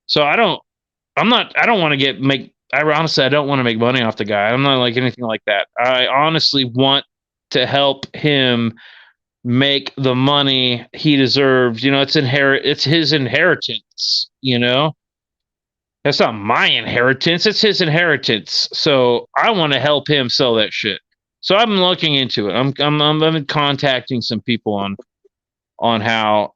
Speaker 2: So I don't want to I honestly don't want to make money off the guy. I'm not like anything like that. I honestly want to help him make the money he deserves. It's his inheritance, That's not my inheritance. It's his inheritance. So I want to help him sell that shit. So I've been looking into it. I'm contacting some people on how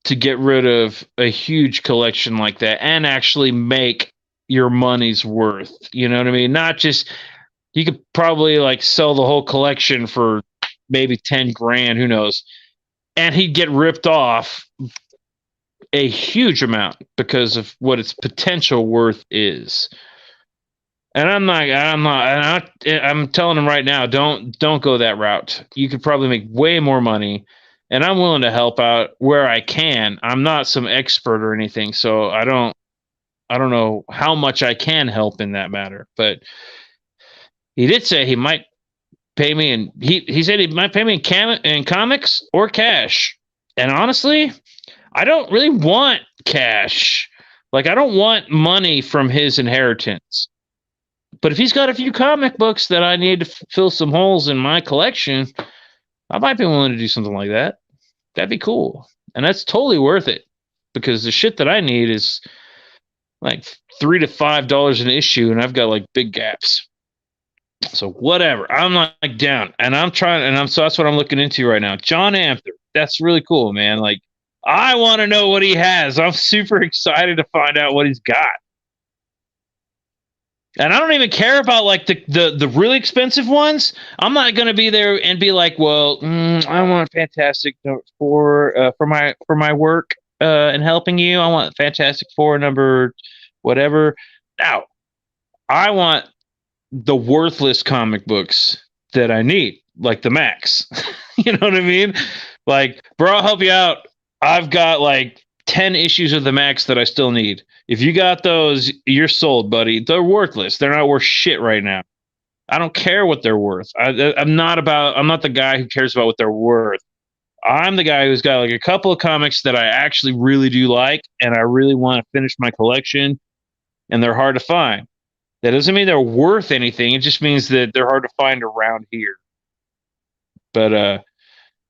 Speaker 2: to get rid of a huge collection like that and actually make your money's worth. You know what I mean? Not just, you could probably like sell the whole collection for maybe 10 grand, who knows? And he'd get ripped off a huge amount because of what its potential worth is. And I'm telling him right now, don't go that route. You could probably make way more money, and I'm willing to help out where I can. I'm not some expert or anything, so I don't know how much I can help in that matter. But he did say he might pay me, and he said he might pay me in comics or cash. And honestly, I don't really want cash. Like, I don't want money from his inheritance. But if he's got a few comic books that I need to fill some holes in my collection, I might be willing to do something like that. That'd be cool. And that's totally worth it, because the shit that I need is like $3 to $5 an issue, and I've got like big gaps. So whatever. I'm like down, and I'm trying, and so that's what I'm looking into right now. John Anther. That's really cool, man. Like, I want to know what he has. I'm super excited to find out what he's got. And I don't even care about like the really expensive ones. I'm not going to be there and be like, well, I want Fantastic for my work and helping you. I want Fantastic Four number whatever. Now, I want the worthless comic books that I need, like the Max. You know what I mean? Like, bro, I'll help you out. I've got like 10 issues of the Max that I still need. If you got those, you're sold, buddy. They're worthless. They're not worth shit right now. I don't care what they're worth. I'm not the guy who cares about what they're worth. I'm the guy who's got like a couple of comics that I actually really do like, and I really want to finish my collection, and they're hard to find. That doesn't mean they're worth anything. It just means that they're hard to find around here. But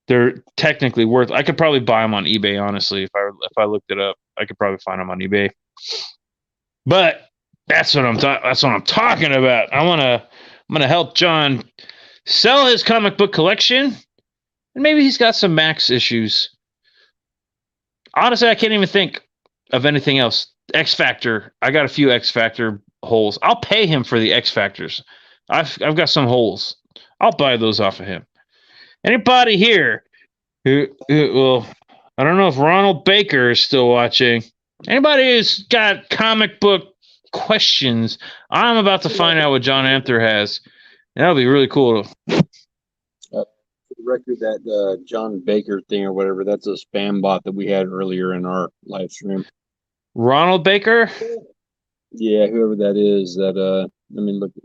Speaker 2: they're technically worth. I could probably buy them on eBay, honestly. If I looked it up, I could probably find them on eBay. But that's what I'm talking about. I'm gonna help John sell his comic book collection, and maybe he's got some Max issues. Honestly, I can't even think of anything else. X Factor. I got a few X Factor holes. I'll pay him for the X Factors. I've got some holes. I'll buy those off of him. Anybody here who well, I don't know if Ronald Baker is still watching. Anybody who's got comic book questions, I'm about to find out what John Anther has. That'll be really cool.
Speaker 5: For the record, that John Baker thing or whatever, that's a spam bot that we had earlier in our live stream.
Speaker 2: Ronald Baker?
Speaker 5: Yeah, whoever that is, let me look at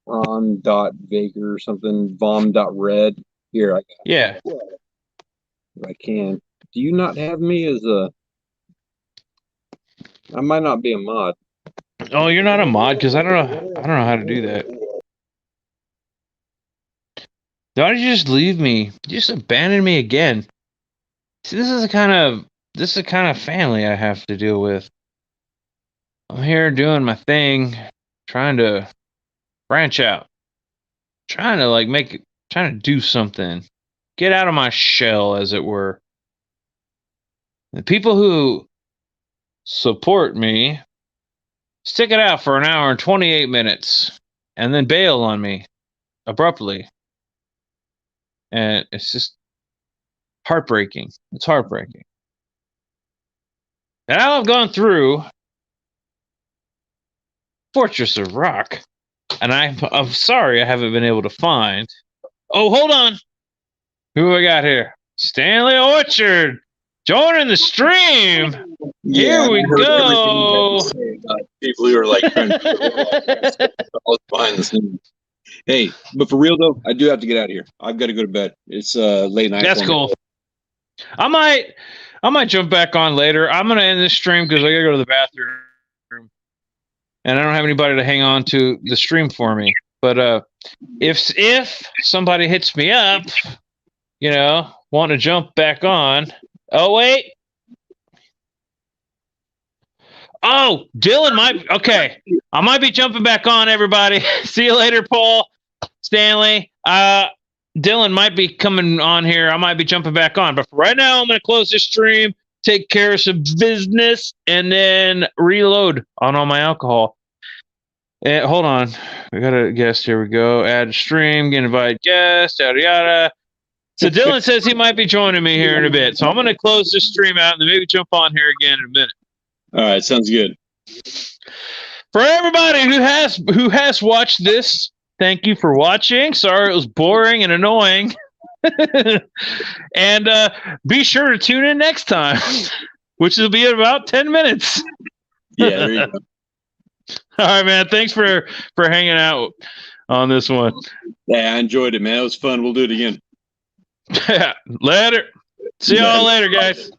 Speaker 5: Ron.Baker or something, Vom.Red. Here, I got it.
Speaker 2: Yeah.
Speaker 5: If I can. Do you not have me as a... I might not be a mod.
Speaker 2: Oh, you're not a mod? Because I don't know how to do that. Why did you just leave me? You just abandoned me again. See, this is the kind of family I have to deal with. I'm here doing my thing, trying to branch out, trying to do something, get out of my shell, as it were. The people who support me stick it out for an hour and 28 minutes and then bail on me abruptly. And it's just heartbreaking. It's heartbreaking. Now I've gone through Fortress of Rock, and I'm sorry I haven't been able to find. Oh, hold on. Who I got here? Stanley Orchard joining the stream.
Speaker 5: Yeah,
Speaker 2: Here we go.
Speaker 5: People who are like trying to behind the scenes. Hey, but for real though, I do have to get out of here. I've got to go to bed. It's late night.
Speaker 2: That's cool. I might jump back on later. I'm gonna end this stream because I gotta go to the bathroom, and I don't have anybody to hang on to the stream for me. But if somebody hits me up, want to jump back on. Oh wait. Oh, Dylan might. Okay, I might be jumping back on. Everybody, see you later, Paul, Stanley. Dylan might be coming on here. I might be jumping back on, but for right now, I'm going to close this stream, take care of some business, and then reload on all my alcohol. And hold on, we got a guest. Here we go. Add stream, get invite guest, yada yada. So Dylan says he might be joining me here in a bit. So I'm going to close this stream out and then maybe jump on here again in a minute.
Speaker 5: All right, sounds good.
Speaker 2: For everybody who has watched this, thank you for watching. Sorry it was boring and annoying. And be sure to tune in next time, which will be in about 10 minutes.
Speaker 5: Yeah, there you go.
Speaker 2: All right, man. Thanks for hanging out on this one.
Speaker 5: Yeah, I enjoyed it, man. It was fun. We'll do it again.
Speaker 2: Later. See y'all later, guys.